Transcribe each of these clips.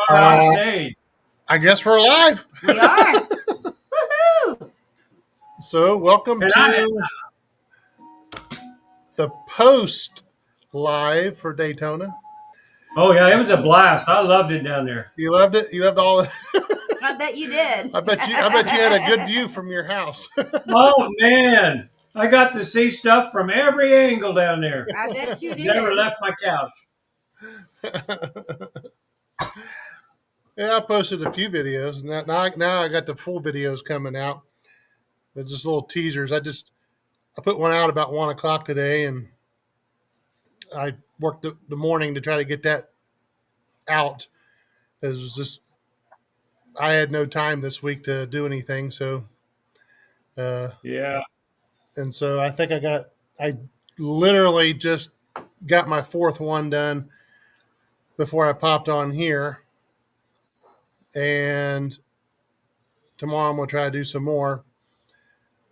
are on stage. I guess we're live. We are. Woohoo! So, welcome to the post live for Daytona. Oh yeah, it was a blast. I loved it down there. You loved it. You loved all. I bet you did. I bet you had a good view from your house. Oh man, I got to see stuff from every angle down there. I bet you did. Never left my couch. Yeah, I posted a few videos, and now I got the full videos coming out. They're just little teasers. I put one out about 1:00 today, and I worked the morning to try to get that out. It was just I had no time this week to do anything, so Yeah. And so I think I literally just got my fourth one done before I popped on here. And tomorrow I'm going to try to do some more.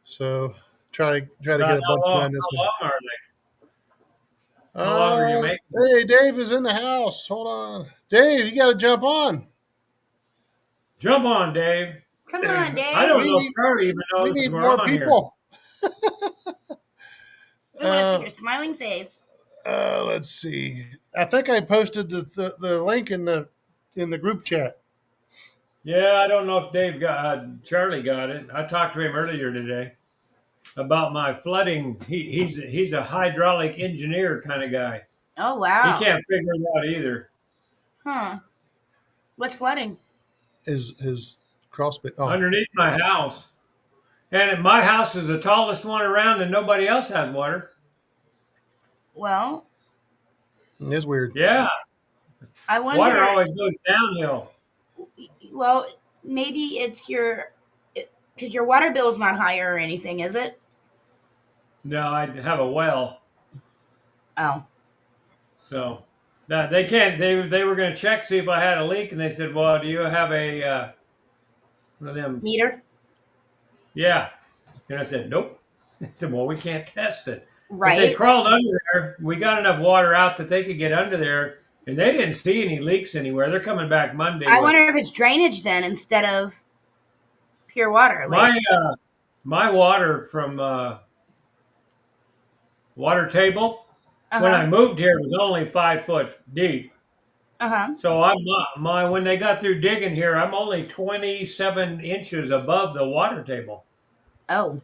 So try to get a bunch done this week. How long are they? How long are you making? Hey, Dave is in the house. Hold on. Dave, you got to jump on. Jump on, Dave. Come on, Dave. I don't know if Charlie even knows we need we're more on people. We want to see your smiling face. Let's see. I think I posted the link in the group chat. Yeah, I don't know if Dave got Charlie got it. I talked to him earlier today about my flooding. He's a hydraulic engineer kind of guy. Oh, wow. He can't figure it out either. Huh. What's flooding? His crawl space. Oh. Underneath my house. And my house is the tallest one around and nobody else has water. Well, It's weird. Yeah. I wonder. Water always goes downhill. Well, maybe it's because your water bill's not higher or anything, is it? No, I have a well. Oh. So they can't. They were going to check, see if I had a leak, and they said, "Well, do you have a one of them Meter? Yeah." And I said, "Nope." They said, "Well, we can't test it." Right. But they crawled under there. We got enough water out that they could get under there, and they didn't see any leaks anywhere. They're coming back Monday. I wonder if it's drainage then instead of pure water. My water from water table. When I moved here, it was only 5 foot deep. So when they got through digging here, I'm only 27 inches above the water table. Oh,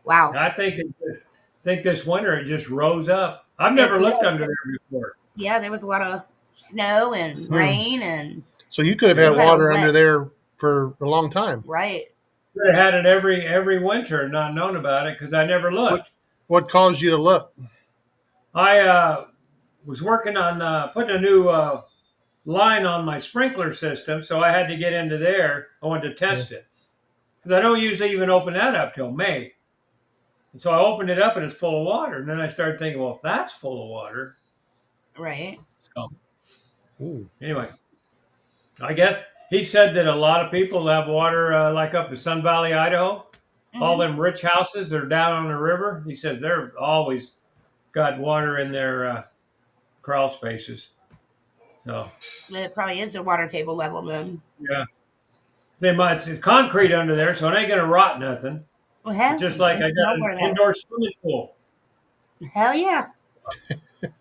wow! I think this winter it just rose up. I've never looked under there before. Yeah, there was a lot of snow and rain, and so you could have had water under there for a long time, right? Could have had it every winter and not known about it because I never looked. What caused you to look? I was working on putting a new line on my sprinkler system, so I had to get into there. I wanted to test it because I don't usually even open that up till May. And so I opened it up and it's full of water. And then I started thinking, well, if that's full of water, right? So anyway, I guess he said that a lot of people have water like up in Sun Valley, Idaho. All them rich houses that are down on the river. He says they're always got water in their crawl spaces. So it probably is a water table level then. Yeah. It's concrete under there, so it ain't going to rot nothing. Well, it's just like I got an indoor swimming pool. Hell yeah.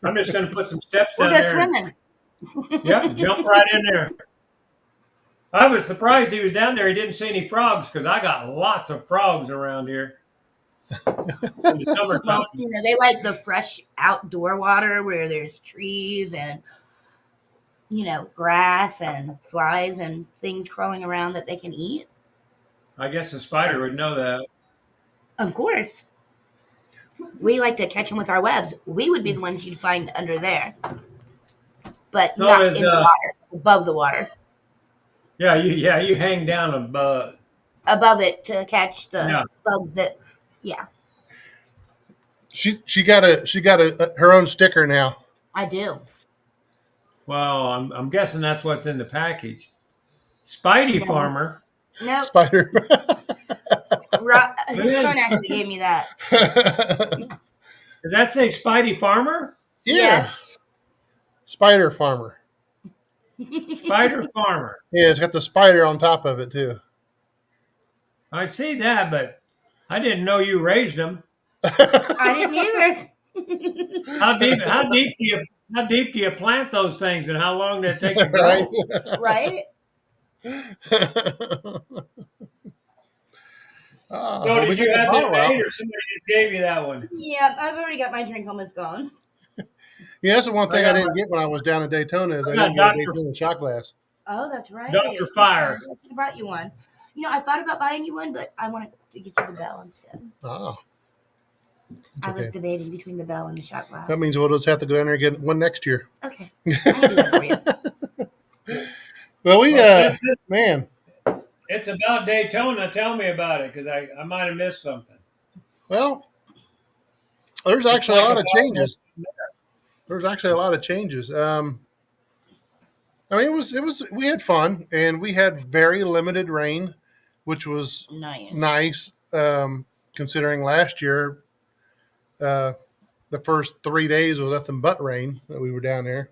I'm just going to put some steps down there. Swimming. Yep, jump right in there. I was surprised he was down there. He didn't see any frogs because I got lots of frogs around here. In the summertime. Well, they like the fresh outdoor water where there's trees and grass and flies and things crawling around that they can eat. I guess a spider would know that. Of course. We like to catch them with our webs. We would be the ones you'd find under there. But so not in the water, above the water. Yeah, you hang down above it to catch the bugs that She got her own sticker now. I do. Well, I'm guessing that's what's in the package. Spidey Farmer. No. Spider. His son actually gave me that. Does that say Spidey Farmer? Yes. Spider Farmer. Spider Farmer. Yeah, it's got the spider on top of it too. I see that, but I didn't know you raised them. I didn't either. How deep? How deep do you plant those things, and how long did it take to Right? grow? Right? Oh, So well, we did got you the have that bottle out. made, or somebody just gave you that one? Yeah, I've already got my drink almost gone. Yeah, that's the one I thing I got didn't get when I was down in Daytona is I I got didn't get a Doctor Daytona shot glass. Oh, that's right. Doctor Fire. I brought you one. I thought about buying you one, but I wanted to get you the bell instead. Oh, I was okay. debating between the bell and the shot glass. That means we'll just have to go down there and get one next year. Okay. I can do that for you. Well, Well, since man, it's about Daytona, tell me about it, because I might have missed something. well, there's It's actually a like lot of about changes. There's actually a lot of changes. I mean, we had fun and we had very limited rain, which was nice. Considering last year, the first 3 days was nothing but rain that we were down there.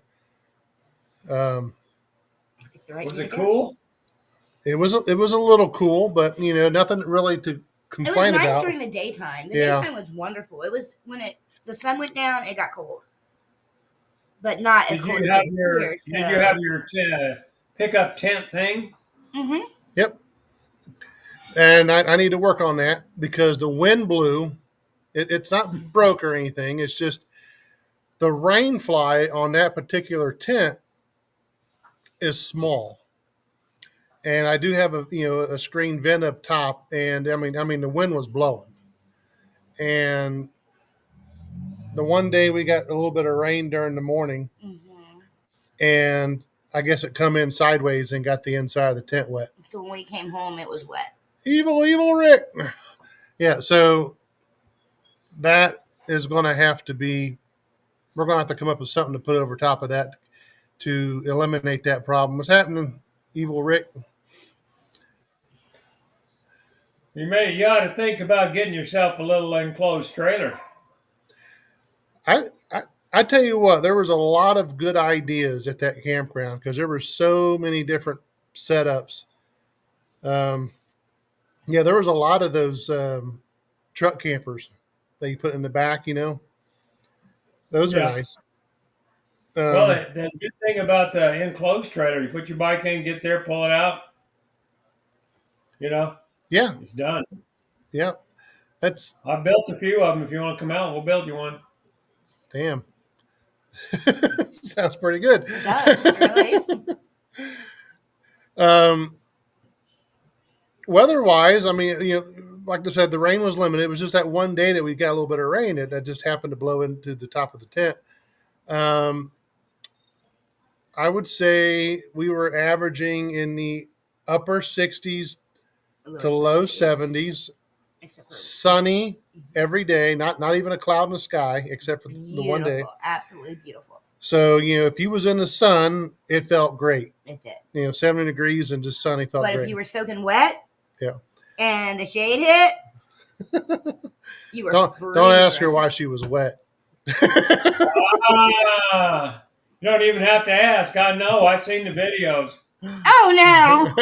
Was it cool? It was a little cool, but nothing really to It was complain nice about. during the daytime. The Yeah. daytime was wonderful. It was when the sun went down, it got cold, but not as Did cold you as have it your here. So. Did you have your pickup tent thing? Mm-hmm. Yep. And I need to work on that because the wind blew. It's not broke or anything. It's just the rain fly on that particular tent is small. And I do have a screen vent up top, and I mean the wind was blowing. And the one day we got a little bit of rain during the morning, Mm-hmm. and I guess it come in sideways and got the inside of the tent wet. So when we came home, it was wet. Evil Rick. Yeah, so that is going to have to be. We're going to have to come up with something to put over top of that to eliminate that problem. What's happening, Evil Rick? You ought to think about getting yourself a little enclosed trailer. I tell you what, there was a lot of good ideas at that campground because there were so many different setups. Yeah, there was a lot of those truck campers that you put in the back. Those are Yeah. nice. Well, the good thing about the enclosed trailer, you put your bike in, get there, pull it out. Yeah, It's done. yeah. That's I built a few of them. If you want to come out, we'll build you one. damn. Sounds pretty good. It does, really. Weather-wise, I mean, like I said, the rain was limited. It was just that one day that we got a little bit of rain that just happened to blow into the top of the tent. I would say we were averaging in the upper 60s to low 70s, sunny every day, not even a cloud in the sky except for the one day. Absolutely beautiful. So, if you was in the sun, it felt great. It did. 70 degrees and just sunny felt But great. if you were soaking wet, yeah, and the shade hit, you were don't ask her why she was wet. You don't even have to ask. I know. I've seen the videos. Oh no!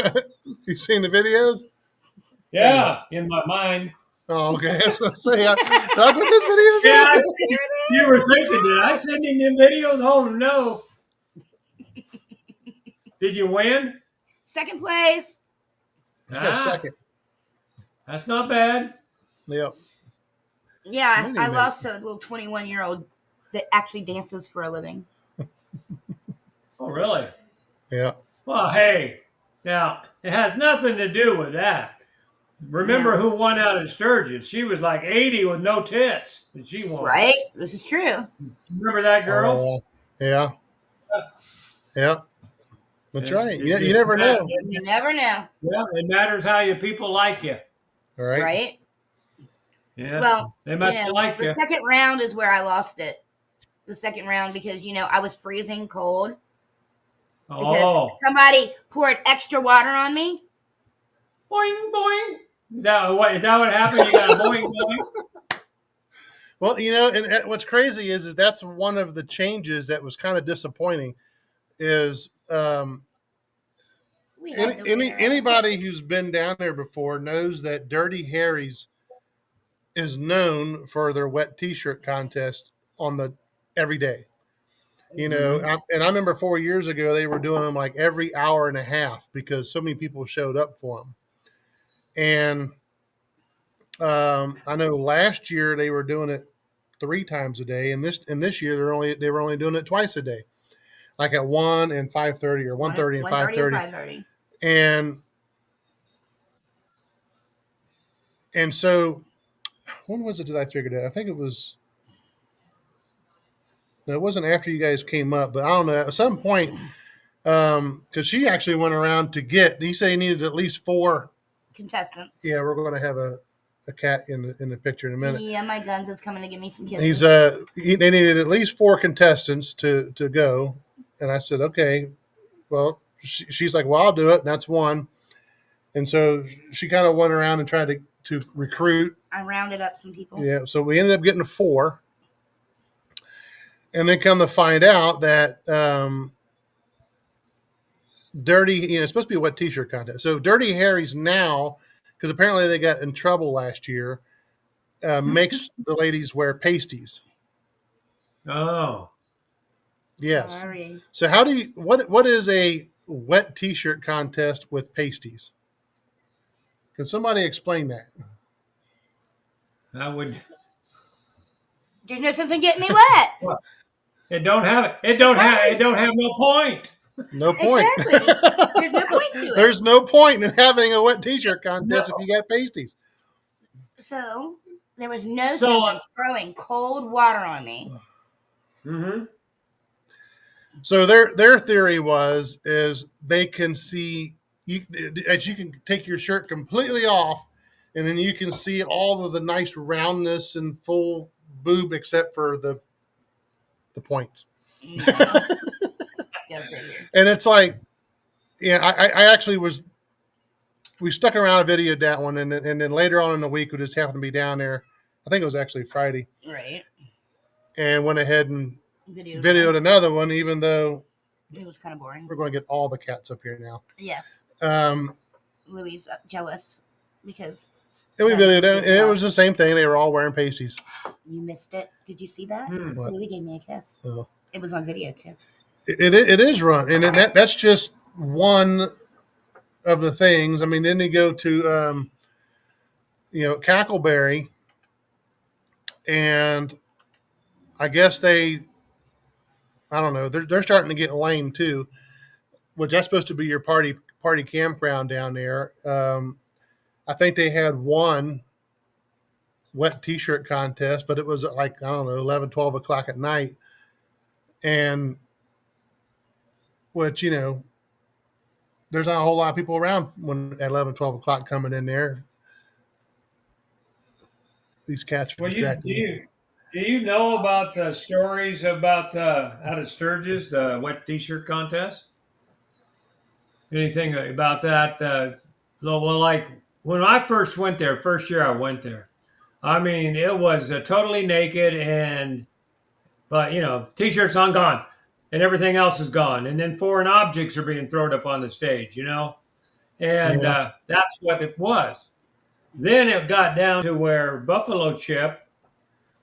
You seen the videos? Yeah, in my mind. Oh, okay. That's what I say. Did I put this videos Yeah, in? you were thinking, did I send him them videos? Oh no! Did you win? Second place. Second. That's not bad. Yep. Yeah, I lost a little 21-year-old that actually dances for a living. Oh, really? Yeah. Well, hey, now it has nothing to do with that. Remember who won out at Sturgis? She was like 80 with no tits, and she won. Right? This is true. Remember that girl? Yeah. Yeah. That's right. You never know. You never know. Yeah, it matters how you people like you. All right. Right? Yeah. Well, they must like you. The second round is where I lost it. The second round because I was freezing cold. Because somebody poured extra water on me. Boing boing. Is that what happened? You got a boing boing. Well, and what's crazy is that's one of the changes that was kind of disappointing. Is Anybody who's been down there before knows that Dirty Harry's is known for their wet T-shirt contest on the every day. You know, and I remember 4 years ago they were doing them like every hour and a half because so many people showed up for them. And I know last year they were doing it 3 times a day, and this year they were only doing it twice a day, like at 1 and 5:30 or 1:30 and 5:30. And so when was it that I figured it? I think it was. No, it wasn't after you guys came up, but I don't know. At some point, because she actually went around to get. He said he needed at least 4 contestants. Yeah, we're going to have a cat in the picture in a minute. Yeah, my guns is coming to give me some kisses. They needed at least 4 contestants to go, and I said, okay. Well, she's like, well, I'll do it, and that's 1. And so she kind of went around and tried to recruit. I rounded up some people. Yeah, so we ended up getting 4. And then come to find out that it's supposed to be a wet T-shirt contest. So Dirty Harry's now, because apparently they got in trouble last year, makes the ladies wear pasties. Oh. Yes. Sorry. So how do you, what is a wet T-shirt contest with pasties? Can somebody explain that? I would. There's no sense in getting me wet. It don't have no point. No point. Exactly. There's no point to it. There's no point in having a wet T-shirt contest if you got pasties. So there was no sense in throwing cold water on me. Mm-hmm. So their theory is they can see you can take your shirt completely off, and then you can see all of the nice roundness and full boob except for the points. Yeah. And it's like, yeah, I actually we stuck around a video that one, and then later on in the week we just happened to be down there. I think it was actually Friday. Right. And went ahead and videoed another one, even though it was kind of boring. We're going to get all the cats up here now. Yes. Louie's jealous because. And we videoed it, and it was the same thing. They were all wearing pasties. You missed it. Did you see that? Louie gave me a kiss. Oh. It was on video too. It is run, and that's just one of the things. I mean, then you go to Cackleberry, and I guess I don't know. They're starting to get lame too, which that's supposed to be your party campground down there. I think they had one wet T-shirt contest, but it was at like, I don't know, 11, 12 o'clock at night. And which, there's not a whole lot of people around when at 11, 12 o'clock coming in there. These cats are distracting. Do you know about the stories about out of Sturgis, the wet T-shirt contest? Anything about that? Well, like when I first went there, first year I went there, I mean, it was totally naked but T-shirts on gone and everything else is gone. And then foreign objects are being thrown up on the stage, and that's what it was. Then it got down to where Buffalo Chip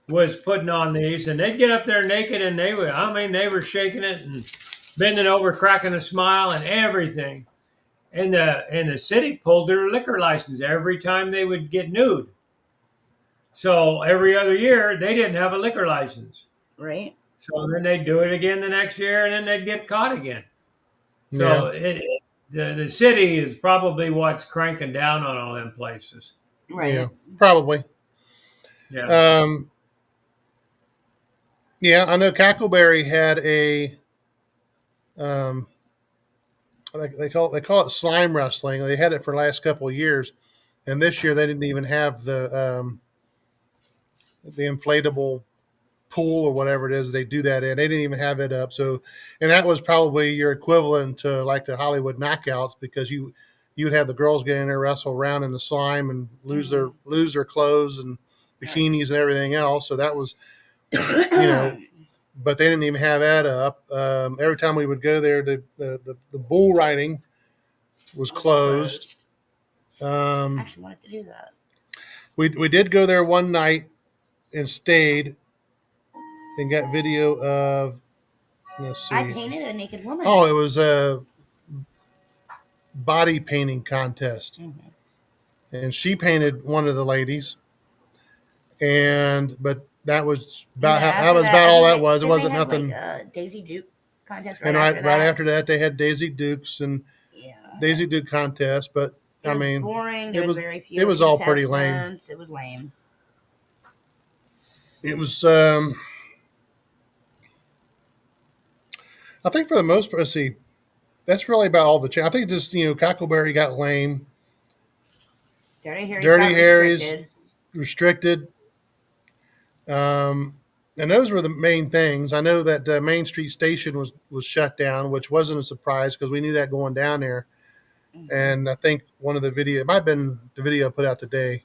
was putting on these, and they'd get up there naked, and they were shaking it and bending over, cracking a smile and everything. And the city pulled their liquor license every time they would get nude. So every other year, they didn't have a liquor license. Right. So then they'd do it again the next year, and then they'd get caught again. So the city is probably what's cranking down on all them places. Right. Yeah, probably. Yeah. Yeah, I know Cackleberry had a they call it slime wrestling. They had it for the last couple of years, and this year they didn't even have the inflatable pool or whatever it is they do that in. They didn't even have it up. So, and that was probably your equivalent to like the Hollywood knockouts, because you would have the girls get in there, wrestle around in the slime and lose their clothes and bikinis and everything else. So that was, but they didn't even have that up. Every time we would go there, the bull riding, was closed. I actually wanted to do that. We did go there one night and stayed and got video of. Let's see. I painted a naked woman. Oh, it was a body painting contest, and she painted one of the ladies. But that was about that was about all that was. It wasn't nothing. Like Daisy Duke contest. And right after that, they had Daisy Dukes and Daisy Duke contest. But I mean, boring. There was very few. It was all pretty lame. It was lame. It was. I think for the most part, see, that's really about all the. I think just Cockleberry got lame. Dirty Harry's restricted. And those were the main things. I know that Main Street Station was shut down, which wasn't a surprise because we knew that going down there. And I think one of the video, it might have been the video I put out today.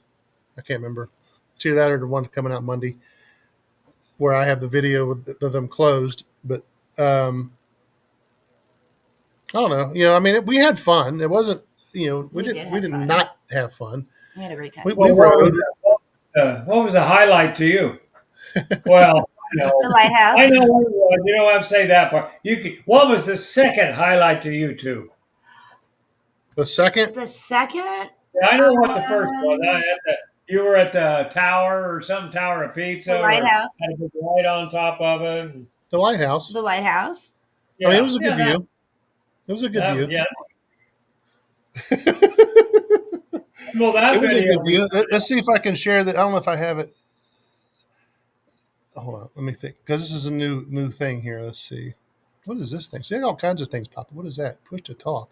I can't remember. It's either that or the one coming out Monday, where I have the video of them closed. But I don't know. I mean, we had fun. It wasn't. We didn't not have fun. We had a great time. We rode. What was the highlight to you? Well, the lighthouse. I know what it was. You don't have to say that part. What was the second highlight to you two? The second? The second? Yeah, I know what the first was. You were at the tower or some tower of pizza. The lighthouse. Had a big light on top of it. The lighthouse. The lighthouse. Yeah, I mean, it was a good view. It was a good view. Yeah. Well, that video. Let's see if I can share that. I don't know if I have it. Hold on, let me think, because this is a new thing here. Let's see. What is this thing? See, all kinds of things pop up. What is that? Push to talk.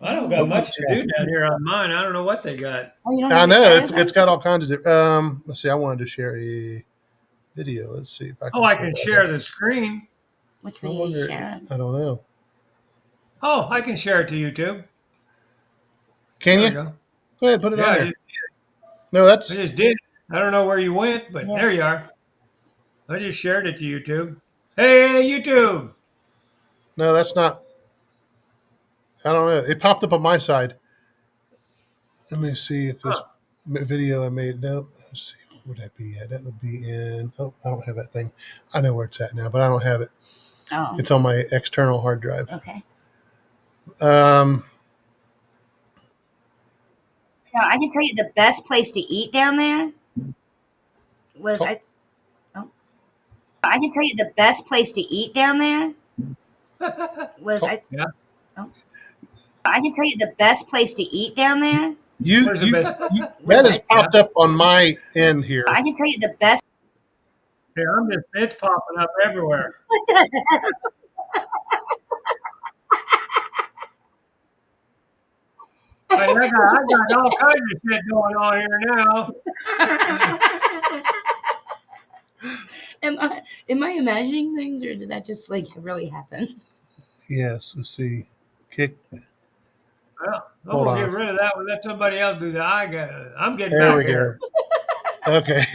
I don't got much to do down here on mine. I don't know what they got. I know it's got all kinds of. Let's see. I wanted to share a video. Let's see if I can. I can share the screen. Which video you share? I don't know. Oh, I can share it to YouTube. Can you? Go ahead, put it on there. No, I just did. I don't know where you went, but there you are. I just shared it to YouTube. Hey, YouTube. No, that's not. I don't know. It popped up on my side. Let me see if this video I made. Nope. Let's see. Where would that be at? That would be in. Oh, I don't have that thing. I know where it's at now, but I don't have it. Oh. It's on my external hard drive. Okay. Now, I can tell you the best place to eat down there was I can tell you the best place to eat down there was I can tell you the best place to eat down there. That has popped up on my end here. I can tell you the best. Here, it's popping up everywhere. I got all kinds of shit going on here now. Am I imagining things, or did that just really happen? Yes. Let's see. Kick. Well, I'm get rid of that one. Let somebody else do that. I'm getting there back we here. Go. Okay.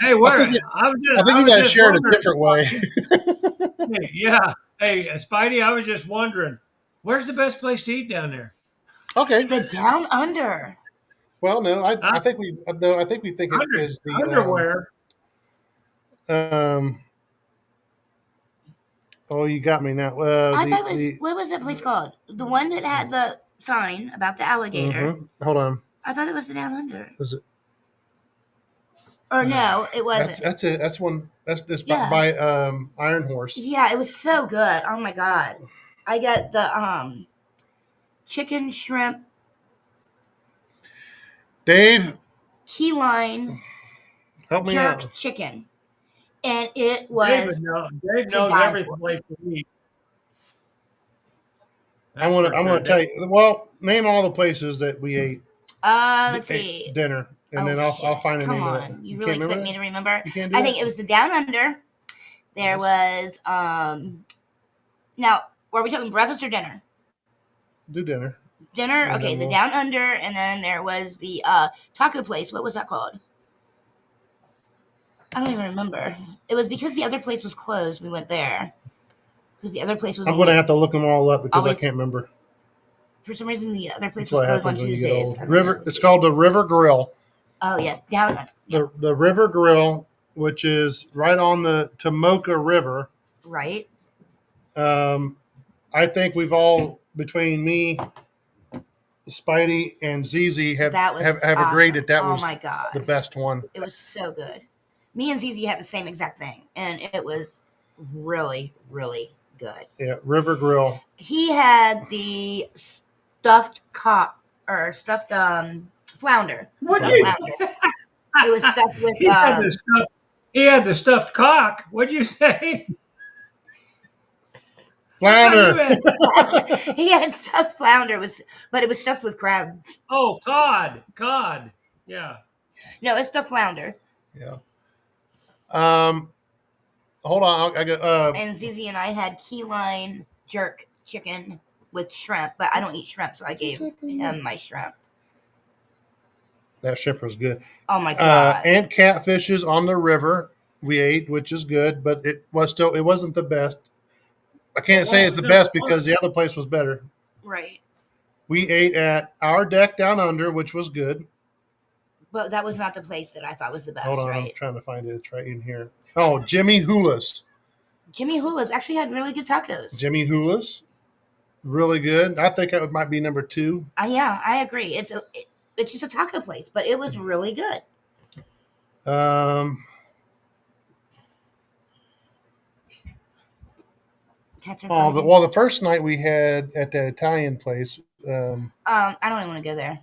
Hey, where? I think you got to share it a different way. Hey, Spidey, I was just wondering, where's the best place to eat down there? Okay. The Down Under. Well, no, I think we think it is the underwear. Oh, you got me now. I thought it was what was that place called? The one that had the sign about the alligator. Mm-hmm. Hold on. I thought it was the Down Under. Was it? Or no, it wasn't. That's one. That's by Iron Horse. Yeah, it was so good. Oh my god, I got the chicken shrimp. Dave. Key lime. Help me jerk out. Chicken, and it was. Dave knows every place to eat. I'm gonna tell you. Well, name all the places that we ate. Let's see. Dinner. And then I'll find a name of it. You really expect me to remember? You can't do I think it was the Down Under. There was now were we talking breakfast or dinner? Do dinner. Dinner? Okay, the Down Under, and then there was the taco place. What was that called? I don't even remember. It was because the other place was closed, we went there. because the other place was. I'm going to have to look them all up because always, I can't remember. For some reason, the other place That's was what closed on happens when you get Tuesdays. old. River. It's called the River Grill. Oh yes, down. Yeah. The River Grill, which is right on the Tomoka River. Right. I think we've all, between me, Spidey, and ZZ, have awesome. agreed that oh was my gosh. the best one. It was so good. Me and ZZ had the same exact thing, and it was really, really good. Yeah, River Grill. He had the stuffed flounder. What Stuffed flounder. It was stuffed with. He had the stuffed cock. What'd you say? Flounder. He had stuffed flounder, but it was stuffed with crab. Oh, cod. Yeah. No, it's stuffed flounder. Yeah. Hold on. I got. And ZZ and I had key lime jerk chicken with shrimp, but I don't eat shrimp, so I gave him my shrimp. That shrimp was good. Oh my god! And catfishes on the river we ate, which is good, but it wasn't the best. I can't say it's the best because the other place was better. Right. We ate at Our Deck Down Under, which was good. But that was not the place that I thought was the best. Hold on, right? I'm trying to find it. It's right in here. Oh, Jimmy Hula's. Jimmy Hula's actually had really good tacos. Jimmy Hula's, really good. I think it might be number 2. Yeah, I agree. It's just a taco place, but it was really good. The first night we had at that Italian place. I don't even want to go there.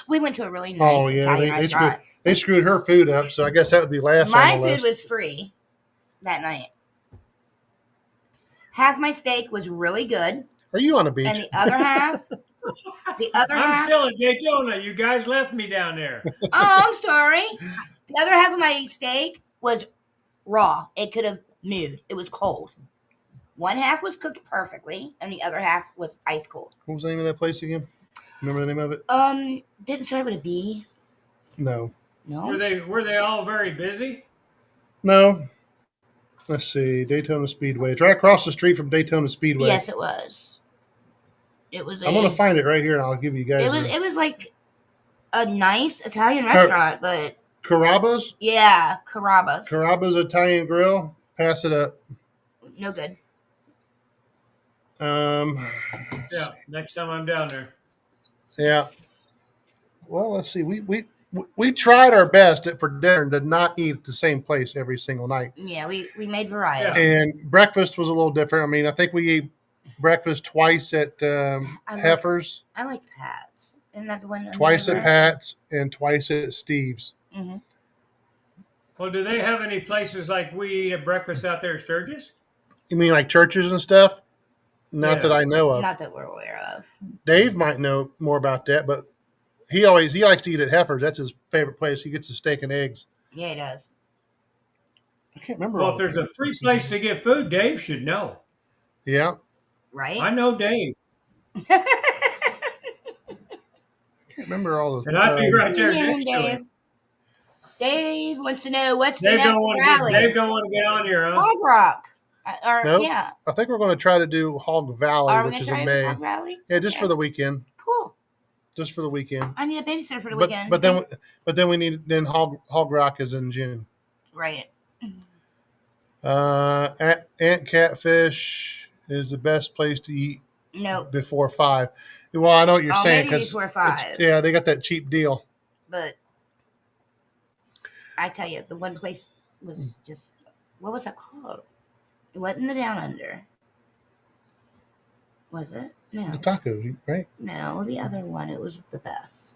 We went to a really nice Italian restaurant. They screwed her food up, so I guess that would be last. My food was free that night. Half my steak was really good. Are you on the beach? And the other half, I'm still in Daytona. You guys left me down there. Oh, I'm sorry. The other half of my steak was raw. It could have moved. It was cold. One half was cooked perfectly, and the other half was ice cold. What was the name of that place again? Remember the name of it? Didn't start with a B. No. No. Were they all very busy? No. Let's see. Daytona Speedway. It's right across the street from Daytona Speedway. Yes, it was. It was. I'm gonna find it right here, and I'll give you guys. It was like a nice Italian restaurant, but Carrabba's. Yeah, Carrabba's. Carrabba's Italian Grill. Pass it up. No good. Yeah. Next time I'm down there. Yeah. Well, let's see. We tried our best for Darin to not eat at the same place every single night. Yeah, we made variety. Yeah. And breakfast was a little different. I mean, I think we ate breakfast twice at Heifer's. I like Pat's. Isn't that the one? Twice at Pat's and twice at Steve's. Mm-hmm. Well, do they have any places like we eat at breakfast out there at Sturgis? You mean like churches and stuff? Not that I know of. Not that we're aware of. Dave might know more about that, but he likes to eat at Heifer's. That's his favorite place. He gets the steak and eggs. Yeah, he does. I can't remember. Well, if there's a free place to get food, Dave should know. Yeah. Right? I know Dave. I can't remember all those. And I'd be right there next to Dave. him. Dave wants to know what's the Dave next rally. Dave don't want to get on here, huh? Hog Rock. Nope. Yeah. I think we're going to try to do Hawg Valley, which is in May. Hog Valley? Yeah, just for the weekend. Cool. Just for the weekend. I need a babysitter for the weekend. But then we need Hog Rock is in June. Right. Ant Catfish is the best place to eat. Nope. Before 5. Well, I know what you're saying maybe before 5. Yeah, they got that cheap deal. But I tell you, the one place was just, what was that called? It wasn't the Down Under. Was it? No. The taco, right? No, the other one. It was the best.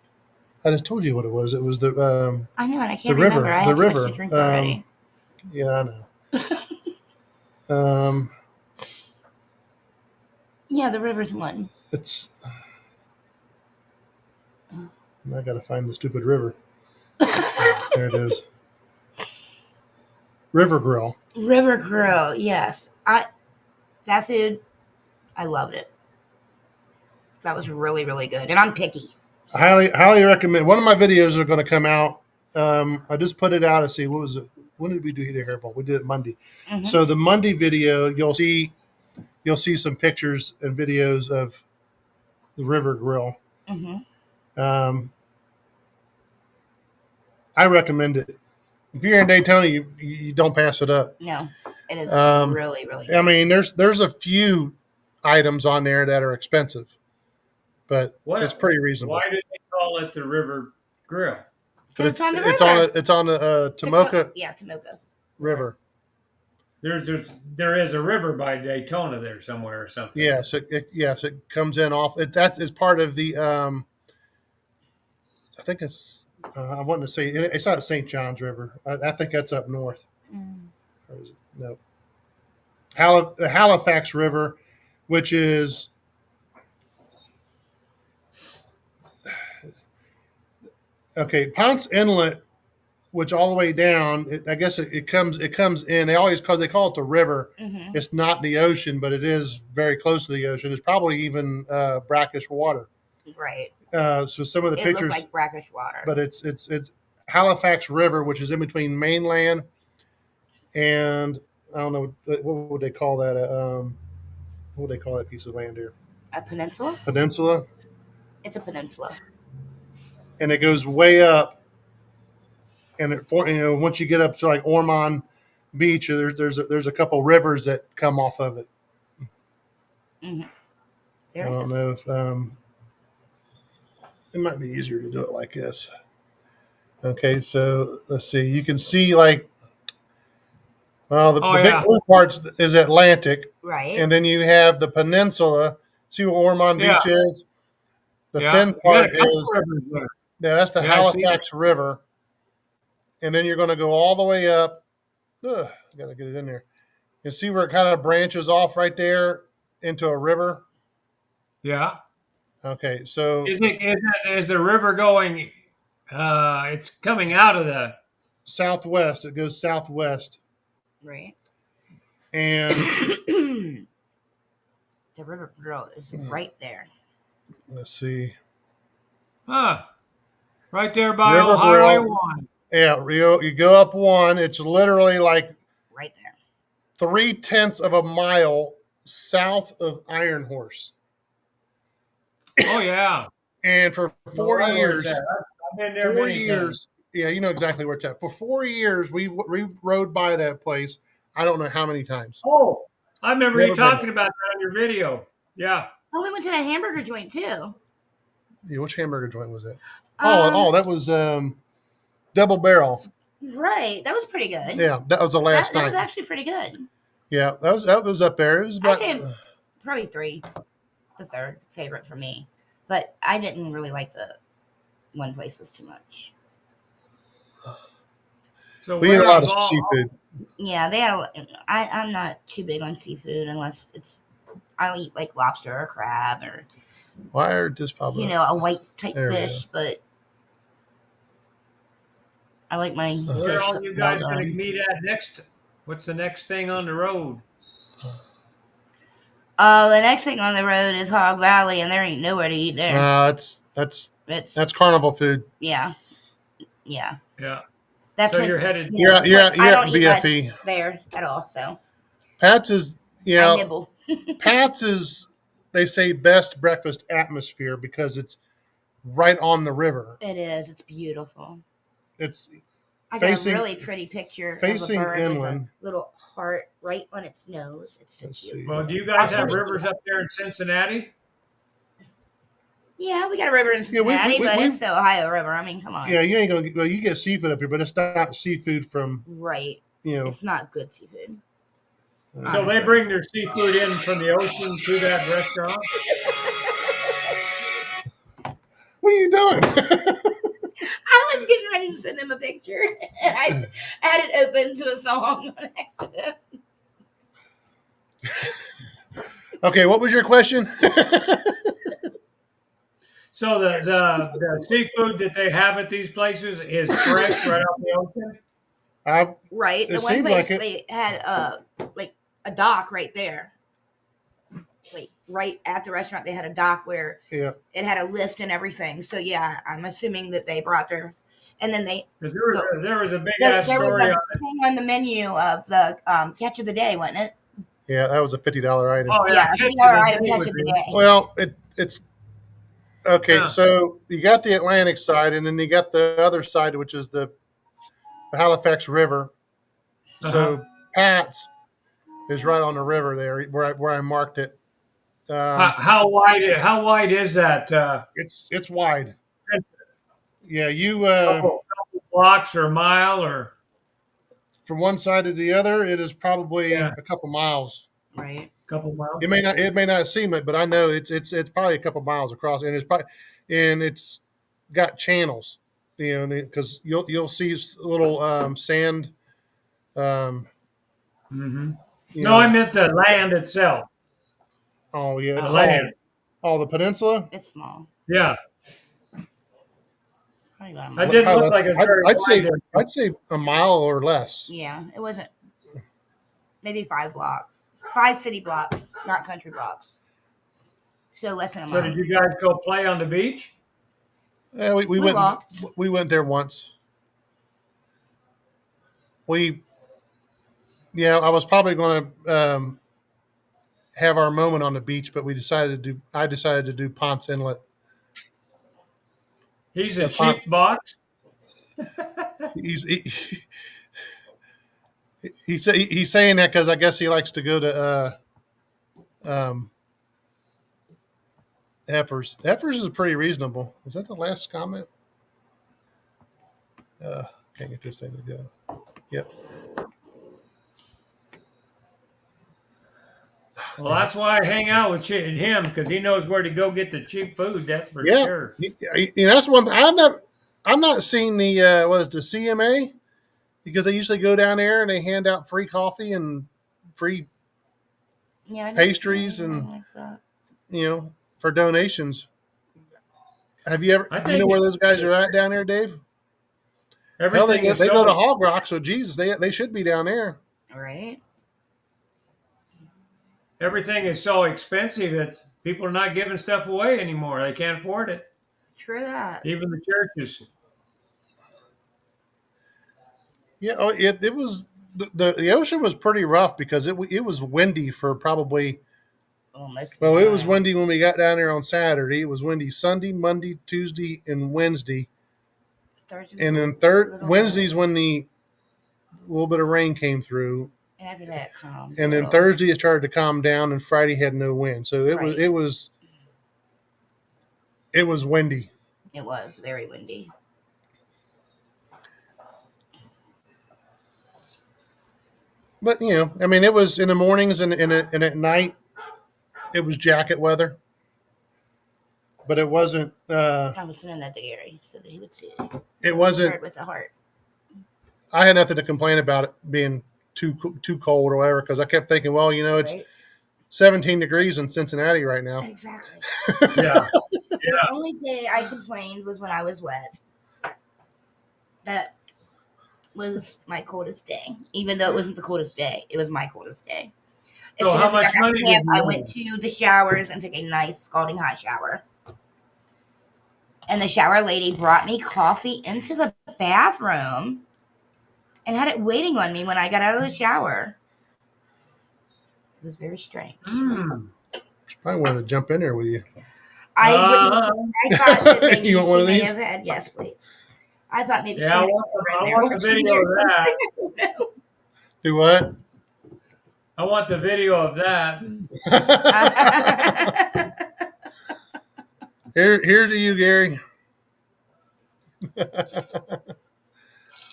I just told you what it was. It was the I know, and I can't the river. remember. I had too much to drink already. Yeah, I know. Yeah, the river's one. It's. I gotta find the stupid river. There it is. River Grill. River Grill, yes. That food, I loved it. That was really, really good. And I'm picky. So. Highly recommend. One of my videos are going to come out. I just put it out to see what was it. when did we do the hair bowl? We did it Monday. Mhm. So the Monday video, you'll see some pictures and videos of the River Grill. Mhm. I recommend it. If you're in Daytona, you don't pass it up. No, it is Um, really, really I good. mean, there's a few items on there that are expensive, but it's pretty reasonable. Why do they call it the River Grill? But It's on the it's river. it's on the Tomoka Yeah, Tomoka River. There is a river by Daytona there somewhere or something. Yes, it comes in off. That is part of the. I think it's. I wanted to say it's not St. John's River. I think that's up north. Mm. Or is it? No. The Halifax River, which is okay. Ponce Inlet, which all the way down. I guess it comes in. They call it the river. Mhm. It's not the ocean, but it is very close to the ocean. It's probably even brackish water. Right. So some of the It pictures, looked like brackish water. but it's Halifax River, which is in between mainland and I don't know what would they call that. What would they call that piece of land here? A peninsula? Peninsula, It's a peninsula. and it goes way up. And once you get up to like Ormond Beach, there's a couple rivers that come off of it. Mm-hmm. There I it don't is. know if it might be easier to do it like this. Okay, so let's see. You can see like, well, the big blue parts is Atlantic, Right. and then you have the peninsula. See where Ormond Beach is? The thin part is that's the Halifax River, and then you're going to go all the way up. Got to get it in there. You see where it kind of branches off right there into a river. Yeah. Okay, so Is the river going? It's coming out of the southwest. It goes southwest, Right. and The River Grill is right there. let's see. Right there by River Highway Grill. 1. Yeah, you go up one. It's literally like Right there. 0.3 of a mile south of Iron Horse. Oh yeah. And for 4 years, I've been there 4 many years. Yeah, you know exactly where it's at. For 4 years, we rode by that place. I don't know how many times. Oh, I remember Never you talking about that on your video. Yeah. Oh, we went to that hamburger joint too. Yeah, which hamburger joint was that? Um, That was Double Barrel. Right. That was pretty good. Yeah, that was the last That night. was actually pretty good. Yeah, that was up there. It was about. I'd say probably 3, the third favorite for me. But I didn't really like the one place was too much. So We ate a lot of seafood. Yeah, they had. I'm not too big on seafood unless I'll eat like lobster or crab or Why are this pop up? a white type There we fish. But I like my. Where fish are you guys well going to done. meet at next? What's the next thing on the road? The next thing on the road is Hawg Valley, and there ain't nowhere to eat there. That's carnival food. Yeah. Yeah. That's So when, you're headed. You're I at don't eat BFE. much there at all. So Pat's is I nibble. Pat's is, they say, best breakfast atmosphere because it's right on the river. It is. It's beautiful. It's I got facing- a really pretty picture facing of a bird inland. with a little heart right on its nose. It's so Let's cute. see. Well, do you guys have Absolutely. rivers up there in Cincinnati? Yeah, we got a river in Yeah, we- Cincinnati, we- but we- it's the Ohio River. I mean, come on. Yeah, you ain't gonna. Well, you get seafood up here, but it's not seafood from Right. you know. It's not good seafood. So they bring their seafood in from the ocean to that restaurant? What are you doing? I was getting ready to send him a picture, and I had it open to a song on accident. Okay, what was your question? So the seafood that they have at these places is fresh right off the ocean? Right. The It one seemed place like it. they had like a dock right there. Like right at the restaurant, they had a dock where Yeah. it had a lift and everything. So yeah, I'm assuming that they brought their And then they Because go. there was a big ass There was story a on it. thing on the menu of the catch of the day, wasn't it? Yeah, that was a $50 item. Oh yeah, Yeah, catch $50 of the item day catch would of the be. day. Well, it's okay. Yeah. So you got the Atlantic side, and then you got the other side, which is the Halifax River. Uh-huh. So Pat's is right on the river there, where I marked it. How wide is that? It's wide. A Yeah, you couple blocks or a mile or from one side to the other, it is probably yeah, a couple miles. Right. a couple miles. It may not seem it, but I know it's probably a couple miles across, and it's got channels, because you'll see little sand, um, Hmm. you No, I know. meant the land itself. Oh yeah, The Oh, land. the peninsula. it's small. Yeah, Probably about a that mile. didn't Probably look less. like it's I'd, very I'd wide say there. I'd say a mile or less. Yeah, it wasn't. Maybe 5 blocks, 5 city blocks, not country blocks. So less than a So mile. did you guys go play on the beach? Yeah, we We went walked. we went there once. We Yeah, I was probably going to have our moment on the beach, but I decided to do Ponce Inlet. He's a The Pont, cheap box. he's he's saying that because I guess he likes to go to um, Heifers. Heifers is pretty reasonable. Was that the last comment? Can't get this thing to go. Yep. Well, that's why I hang out with him because he knows where to go get the cheap food. That's for Yeah. sure. That's one. I'm not seeing the what is the CMA, because they usually go down there and they hand out free coffee and free Yeah, I didn't see pastries anything and like that. for donations. Have you ever? I Do you know think where those guys are at down there, Dave? Hell, everything is they go to so Hog Rock, so Jesus, they should be down there. Right. everything is so expensive. It's people are not giving stuff away anymore. They can't afford it. True that. Even the churches. Yeah. Oh, it was the ocean was pretty rough because it was windy for probably. Almost. Well, it was windy when we got down there on Saturday. It was windy Sunday, Monday, Tuesday, and Wednesday. Thursday And was then a little Wednesday's when the little bit of rain came through, and after that calmed. and a then little. Thursday it started to calm down, and Friday had no wind, so Right. it was windy. It was very windy. But I mean, it was in the mornings and at night, it was jacket weather. But it wasn't. I was sending that to Gary so that he would see it. It wasn't. Heart with a heart. I had nothing to complain about it being too cold or whatever, because I kept thinking, well, it's Right? 17 degrees in Cincinnati right now. Exactly. Yeah. The only day I complained was when I was wet. That was my coldest day. Even though it wasn't the coldest day, it was my coldest day. As So soon how as we much got back money to did camp, you I owe? went to the showers and took a nice scalding hot shower. And the shower lady brought me coffee into the bathroom and had it waiting on me when I got out of the shower. It was very strange. Mm. I wanted to jump in there with you. I thought that maybe You want one she of may these? have had. Yes, please. I thought maybe Yeah, I she want the video of that. Do what? I want the video of that. Here's to you, Gary.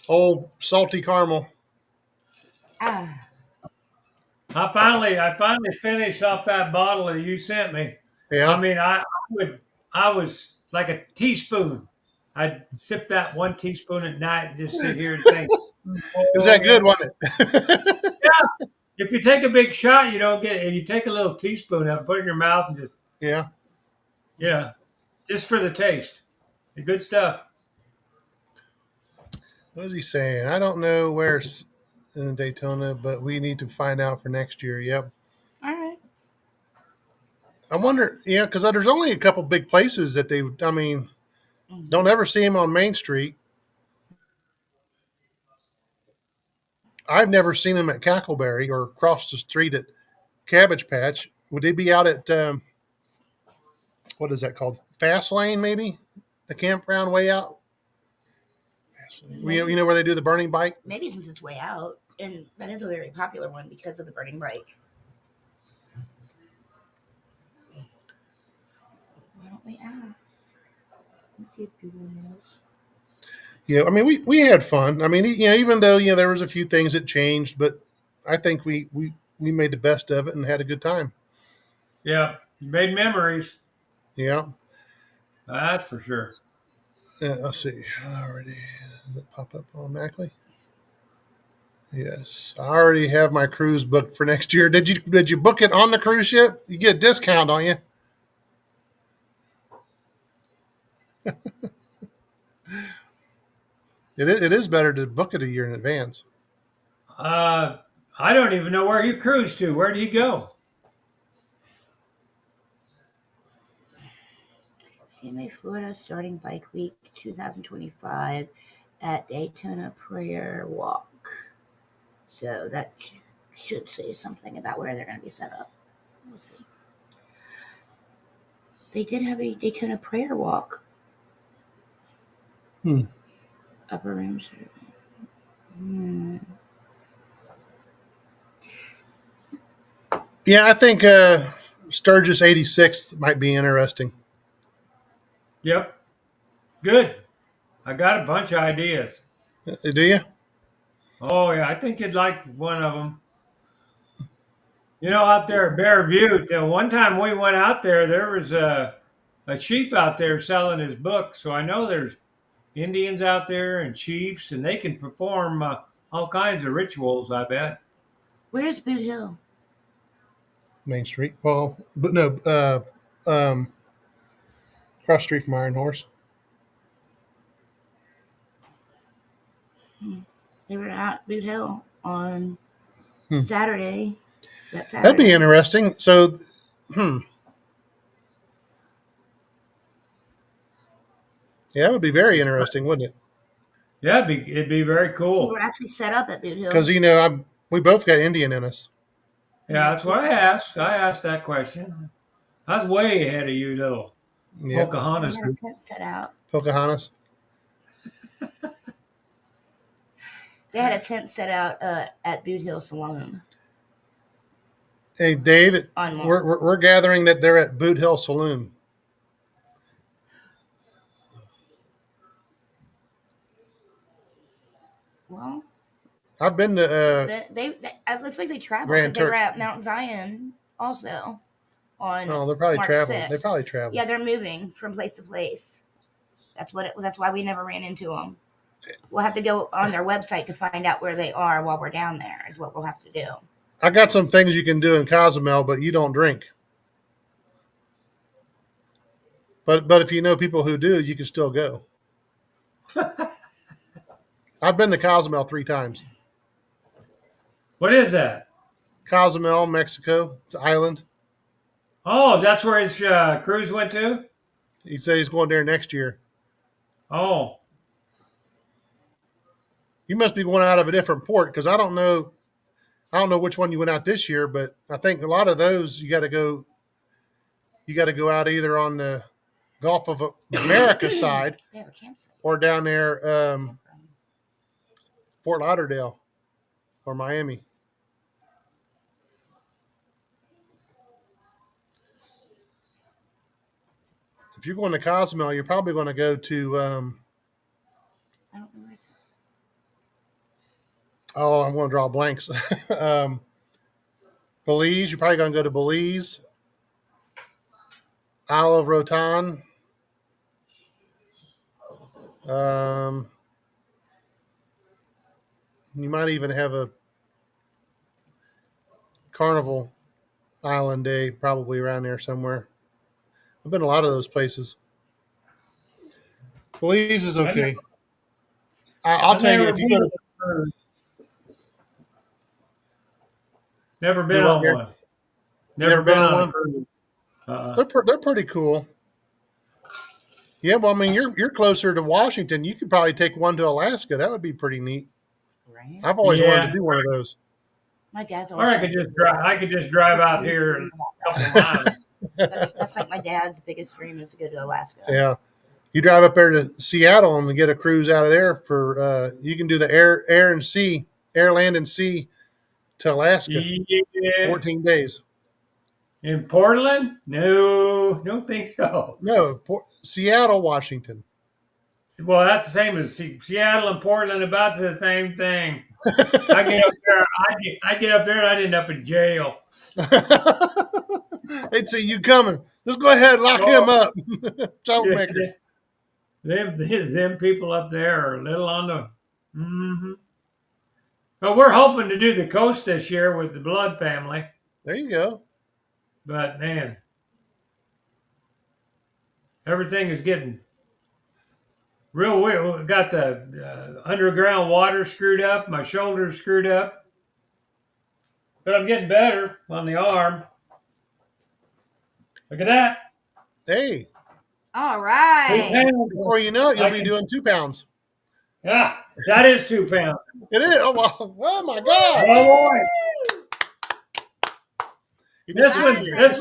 Old salty caramel. Ah, I finally finished off that bottle that you sent me. Yeah. I mean, I was like a teaspoon. I'd sip that 1 teaspoon at night and just sit here and think. Is that good, wasn't it? Yeah. If you take a big shot, you don't get it. If you take a little teaspoon of it, put it in your mouth and just, Yeah. just for the taste. The good stuff. What is he saying? I don't know where's in Daytona, but we need to find out for next year. Yep. all right. I wonder, because there's only a couple big places that don't ever see them on Main Street. I've never seen them at Cackleberry or across the street at Cabbage Patch. Would they be out at what is that called? Fast Lane, maybe the campground way out. You know where they do the burning bike? Maybe since it's way out, and that is a very popular one because of the burning bike. Why don't we ask? Let's see if Google knows. Yeah, I mean, we had fun. I mean, even though there was a few things that changed, but I think we made the best of it and had a good time. Yeah, you made memories. Yeah. That's for sure. Let's see. Already, does it pop up automatically? Yes, I already have my cruise booked for next year. Did you book it on the cruise ship? You get a discount, don't you? It is better to book it a year in advance. I don't even know where you cruise to. Where do you go? CMA Florida starting bike week 2025 at Daytona Prayer Walk. So that should say something about where they're going to be set up. We'll see. They did have a Daytona Prayer Walk. Upper room service. Yeah, I think Sturgis 86th might be interesting. Yep. Good. I got a bunch of ideas. Do you? Oh, yeah. I think you'd like one of them. Out there at Bear Butte, one time we went out there was a chief out there selling his book. So I know there's Indians out there and chiefs, and they can perform all kinds of rituals, I bet. Where's Boot Hill? Main Street. Well, but no, across the street from Iron Horse. They were at Boot Hill on Saturday. That Saturday. That'd be interesting. So, Yeah, that would be very interesting, wouldn't it? Yeah, it'd be very We cool. were actually set up at Boot Hill. Because we both got Indian in us. Yeah, that's what I asked. I asked that question. I was way ahead of you, little Yeah. Pocahontas. We had a tent set out. Pocahontas. They had a tent set out at Boot Hill Saloon. Hey, Dave, we're gathering that they're at Boot Hill Saloon. Well, I've been to. it looks like they traveled Grand because they were Turk. at Mount Zion also on. Oh, they're probably March traveling. 6th. They probably travel. Yeah, they're moving from place to place. That's why we never ran into them. We'll have to go on their website to find out where they are while we're down there. Is what we'll have to do. I got some things you can do in Cozumel, but you don't drink. But if you know people who do, you can still go. I've been to Cozumel 3 times. What is that? Cozumel, Mexico. It's an island. Oh, that's where his cruise went to? He said he's going there next year. Oh. You must be going out of a different port because I don't know which one you went out this year, but I think a lot of those you got to go out either on the Gulf of America side or down there Fort Lauderdale or Miami. If you're going to Cozumel, you're probably going to go to I don't know where it's at. Oh, I'm going to draw blanks. Belize, you're probably going to go to Belize. Isle of Rotan. You might even have a Carnival Island day probably around there somewhere. I've been to a lot of those places. Belize is okay. I'll tell you, if you go to Never been You on went there? one. Never been on a cruise. they're pretty cool. Yeah, well, I mean, you're closer to Washington. You could probably take one to Alaska. That would be pretty neat. Right. I've always wanted Yeah. to do one of those. My dad's Or always I could just drive. I could just drive out here a couple miles. That's like my dad's biggest dream is to go to Alaska. Yeah. You drive up there to Seattle and get a cruise out of there for you can do the air, land, and sea to Alaska, Yeah. 14 days. In Portland? No, don't think so. No, Seattle, Washington. Well, that's the same as Seattle and Portland. About the same thing. I get up there. I get up there and I'd end up in jail. They'd say, "You coming? Just go ahead, lock him up." Troublemaker. Them people up there are a little on the. Mm-hmm. But we're hoping to do the coast this year with the Blood family. There you go. But man, everything is getting real weird. We got the underground water screwed up. My shoulder's screwed up. But I'm getting better on the arm. Look at that. Hey, All 2 right. pounds. before you know it, you'll I be can- doing 2 pounds. Yeah, that is 2 pounds. It is. Oh, wow. Oh my God. Oh boy. You This just-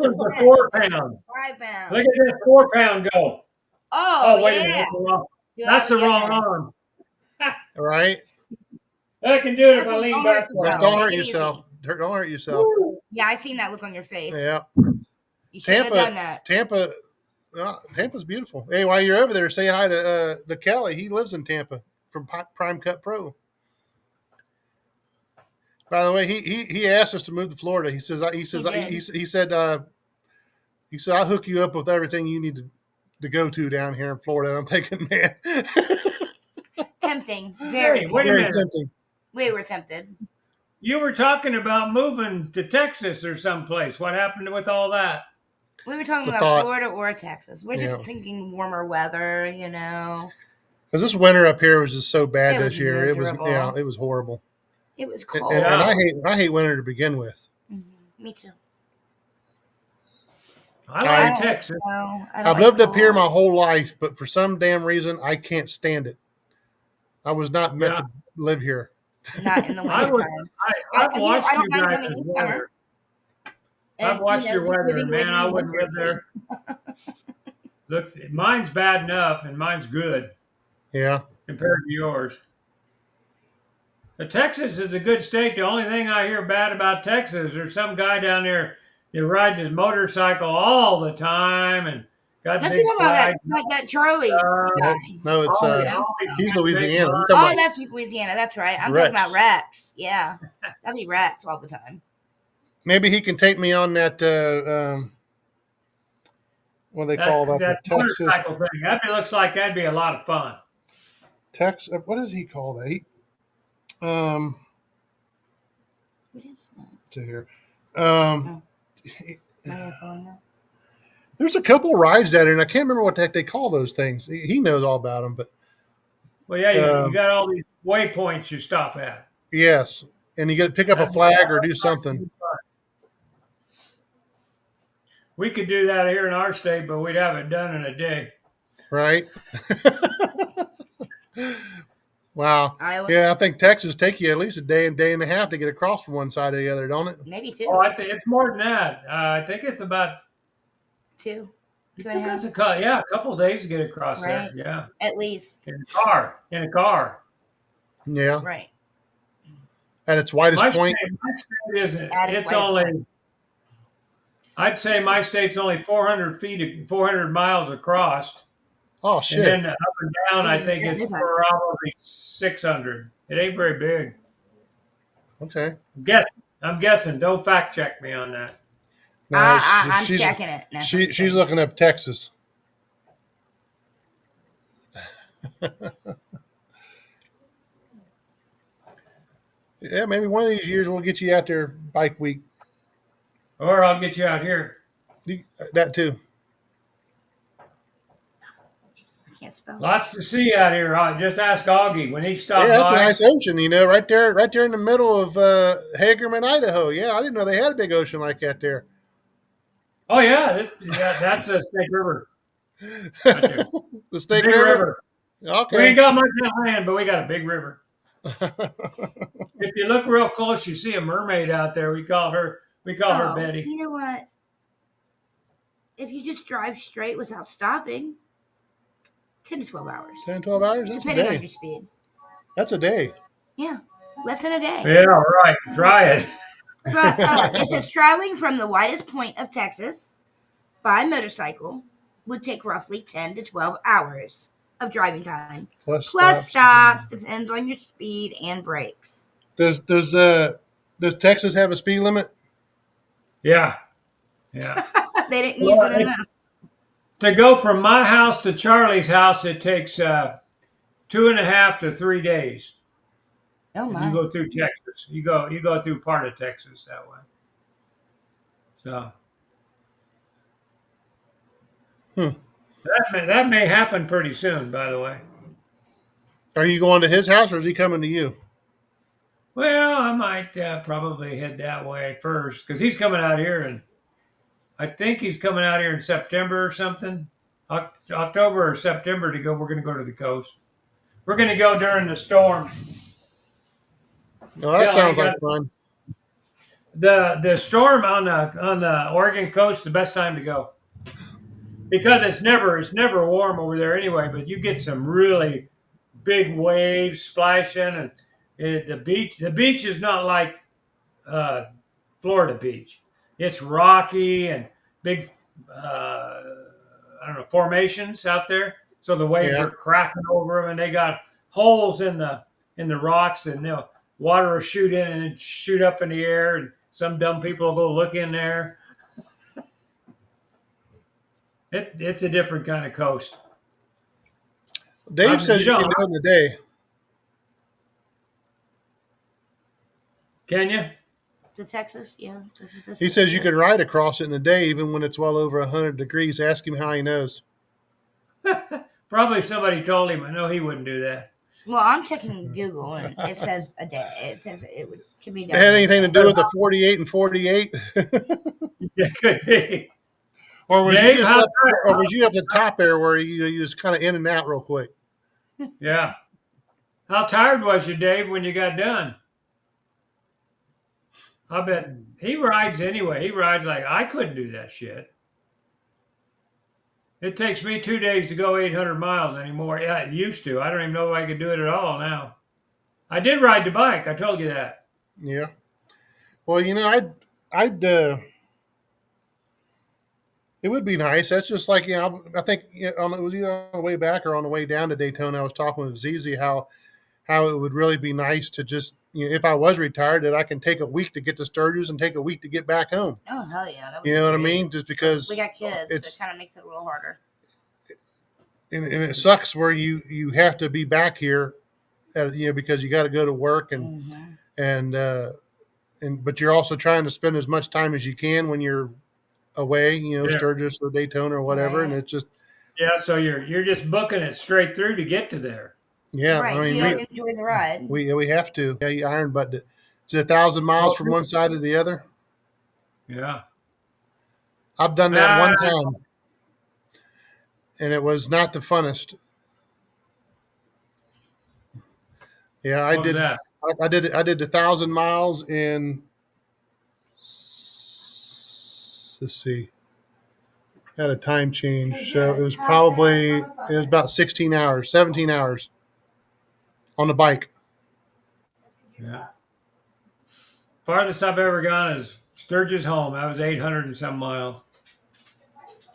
one's the 4 pound. 5 pounds. Look at this 4 pound go. Oh, Wait a yeah. minute. That's the wrong arm. All right. I can do it if I lean back. Wow. Don't hurt Take it yourself. Don't hurt yourself. Yeah, I seen that look on your face. Yeah. You should have done that. Tampa's beautiful. Hey, while you're over there, say hi to Kelly. He lives in Tampa from Prime Cut Pro. By the way, he asked us to move to Florida. He said I'll hook you up with everything you need to go to down here in Florida. And I'm thinking, man, Tempting. Very. Hey, wait a very minute. tempting. We were tempted. You were talking about moving to Texas or someplace. What happened with all that? We were talking The about thought. Florida or Texas. We're just Yeah. thinking warmer weather, Because this winter up here was just so bad It this was year. miserable. It was horrible. It was And, cold. and Yeah. I hate winter to begin with. Mhm. Me too. I I like Texas. I've lived up here my whole life, but for some damn reason, I can't stand it. I was not meant to live here. Not in the I winter would- time. I've I watched don't you mind guys' coming in weather. summer. I've watched your just weather, living and man, in I the wouldn't live winter. there. Looks, mine's bad enough, and mine's good Yeah. compared to yours. But Texas is a good state. The only thing I hear bad about Texas, there's some guy down there that rides his motorcycle all the time and got Let's big think about flags. that Charlie Uh, guy. No, it's he's Louisiana. I'm Oh, talking about that's Louisiana. That's right. I'm Rex. talking about Rex. Yeah. That'd be Rex all the time. maybe he can take me on that. What do they call that? that The Texas. motorcycle thing. That looks like that'd be a lot of fun. What does he call that? What is that? To here. Am I following that? There's a couple rides out here, and I can't remember what the heck they call those things. He knows all about them, but Well, yeah, you got all these waypoints you stop at. yes, and you got to pick up a flag or do something, We could do that here in our state, but we'd have it done in a day. right? Wow. Iowa? Yeah, I think Texas take you at least a day and a half to get across from one side to the other, don't it? Maybe two. Oh, I think it's more than that. I think it's about Two and a half. a couple of days to get across Right. there. Yeah, At least. in a car. Yeah. Right. At its widest point. My state isn't. At its It's widest only. I'd say my state's only 400 feet, 400 miles across, Oh and shit. then up and down. I think it's Okay. probably 600. It ain't very big. Okay. I'm guessing. Don't fact check me on that. No, I'm she's- checking it. No, She's looking up Texas. Yeah, maybe one of these years we'll get you out there bike week. Or I'll get you out here. That too. I can't spell. Lots to see out here. Just ask Augie when he stopped Yeah, that's a by. nice ocean, right there in the middle of Hagerman, Idaho. Yeah, I didn't know they had a big ocean like that there. Oh yeah, that's a Snake River. Right there. The Snake Big River. river. We Okay. ain't got much of land, but we got a big river. If you look real close, you see a mermaid out there. We call her Oh, Betty. you know what? If you just drive straight without stopping, 10 to 12 hours, 10, 12 hours? That's a depending on day. your speed. That's a day. Yeah, less than a day. Yeah, right. Try it. But it says traveling from the widest point of Texas by motorcycle would take roughly 10 to 12 hours of driving time. Plus Plus stops. stops, depends on your speed and brakes. Does Texas have a speed limit? Yeah, yeah. They didn't use Well, it in this. to go from my house to Charlie's house, it takes 2.5 to 3 days. Oh And you my. go through Texas. You go through part of Texas that way. So Hmm. that may happen pretty soon. By the way. Are you going to his house or is he coming to you? Well, I might probably head that way first because he's coming out here, and I think he's coming out here in September or something, October or September to go. We're going to go to the coast. We're going to go during the storm. Oh, that Yeah, I sounds like got fun. the storm on the Oregon coast. The best time to go because it's never warm over there anyway. But you get some really big waves splashing, and the beach is not like uh, Florida beach. It's rocky and big, I don't know, formations out there. So the waves Yeah. are cracking over them, and they got holes in the rocks, and water will shoot in and shoot up in the air, and some dumb people will go look in there. It's a different kind of coast. Dave says You you know, can do it in a day. can you? To Texas, yeah. He says you can ride across it in a day, even when it's well over 100 degrees. Ask him how he knows. Probably somebody told him. I know he wouldn't do that. Well, I'm checking Google and it says a day. It says can be It done. had in a anything to day. do with the 48 and 48, It could be. or was Dave, you just up, or was you at the top there where you just kind of in and out real quick? Yeah. How tired was you, Dave, when you got done? I bet he rides anyway. He rides like I couldn't do that shit. It takes me 2 days to go 800 miles anymore. Yeah, it used to. I don't even know if I could do it at all now. I did ride the bike. I told you that. Yeah. Well, I'd it would be nice. That's just like, I think it was either on the way back or on the way down to Daytona. I was talking with Zizi how it would really be nice to just, if I was retired, that I can take a week to get to Sturgis and take a week to get back home. Oh hell yeah! That would You be know what I great. mean? Just because We got kids, so it it's, kind of makes it a little harder. and it sucks where you have to be back here, because you got to go to work Mm-hmm. but you're also trying to spend as much time as you can when you're away, Yeah. Sturgis or Daytona or whatever. And Right. it's just, Yeah, so you're just booking it straight through to get to there. yeah, Right. I So mean, you don't enjoy the ride. we have to. Yeah, you iron buttoned it. It's 1,000 miles from one side to the other. Yeah. I've done that one Ah. time, and it was not the funnest. Yeah, I What was did. that? I did 1,000 miles in. Let's see. Had a time change, so it was about 16 hours, 17 hours on the bike. Yeah. Farthest I've ever gone is Sturgis home. That was 800 and some miles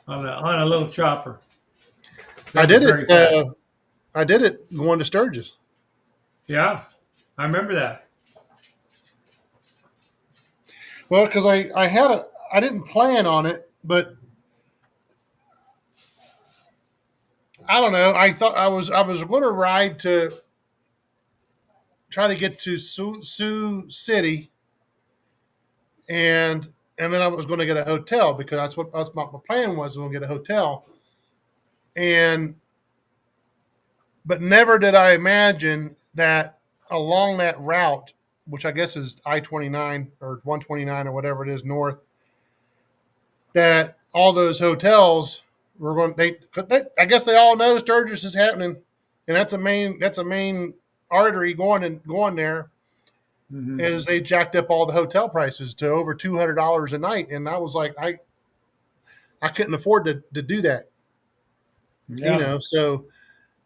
on a little chopper. I That did was very fast. it. I did it going to Sturgis. Yeah, I remember that. Well, because I didn't plan on it, but I don't know. I thought I was going to ride to try to get to Sioux City, and then I was going to get a hotel because that's what my plan was. We'll get a hotel, but never did I imagine that along that route, which I guess is I-29 or 129 or whatever it is north, that all those hotels were going. I guess they all know Sturgis is happening, and that's a main artery going there Mhm. is they jacked up all the hotel prices to over $200 a night, and I was like, I couldn't afford to do that, Yeah. So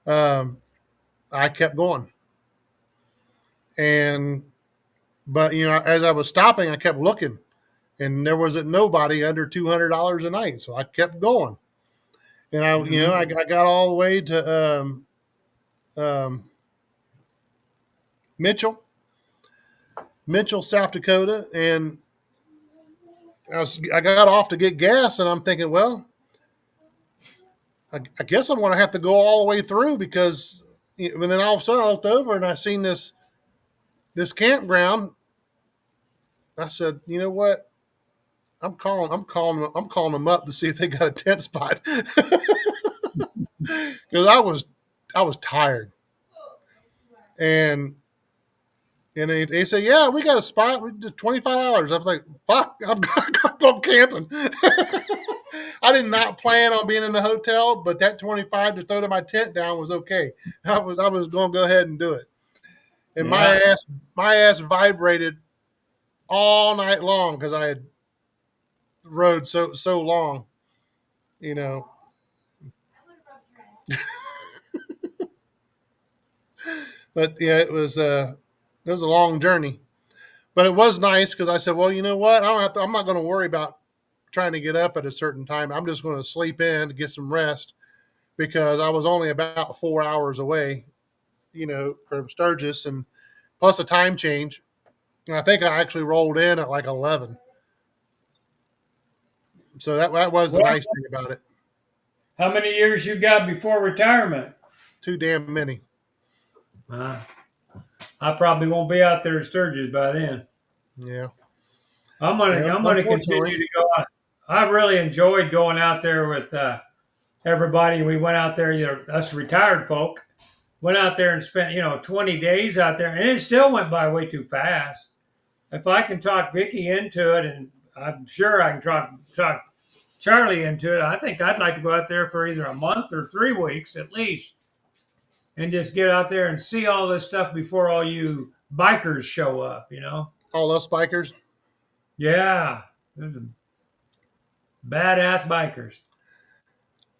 um, I kept going, and but as I was stopping, I kept looking, and there wasn't nobody under $200 a night, so I kept going, and Mhm. I got all the way to um, Mitchell, South Dakota, and I got off to get gas, and I'm thinking, well, I guess I'm going to have to go all the way through because, and then all of a sudden I looked over and I seen this campground. I said, you know what? I'm calling them up to see if they got a tent spot because I was tired, and they say, yeah, we got a spot. We did $25. I was like, fuck, I'm going camping. I did not plan on being in the hotel, but that 25 to throw to my tent down was okay. I was going to go ahead and do it. And Yeah. my ass vibrated all night long because I had rode so long, you know. But yeah, it was a long journey, but it was nice because I said, well, you know what, I'm not going to worry about trying to get up at a certain time. I'm just going to sleep in to get some rest because I was only about 4 hours away, from Sturgis, and plus a time change. And I think I actually rolled in at like 11. So that was the Well, nice thing about it. how many years you got before retirement? Too damn many. Uh, I probably won't be out there in Sturgis by then. Yeah. Yeah. I'm gonna Unfortunately. continue to go out. I really enjoyed going out there with everybody. We went out there, us retired folk went out there and spent 20 days out there, and it still went by way too fast. If I can talk Vicky into it, and I'm sure I can talk Charlie into it, I think I'd like to go out there for either a month or 3 weeks at least, and just get out there and see all this stuff before all you bikers show up. All us bikers. Yeah, there's some badass bikers.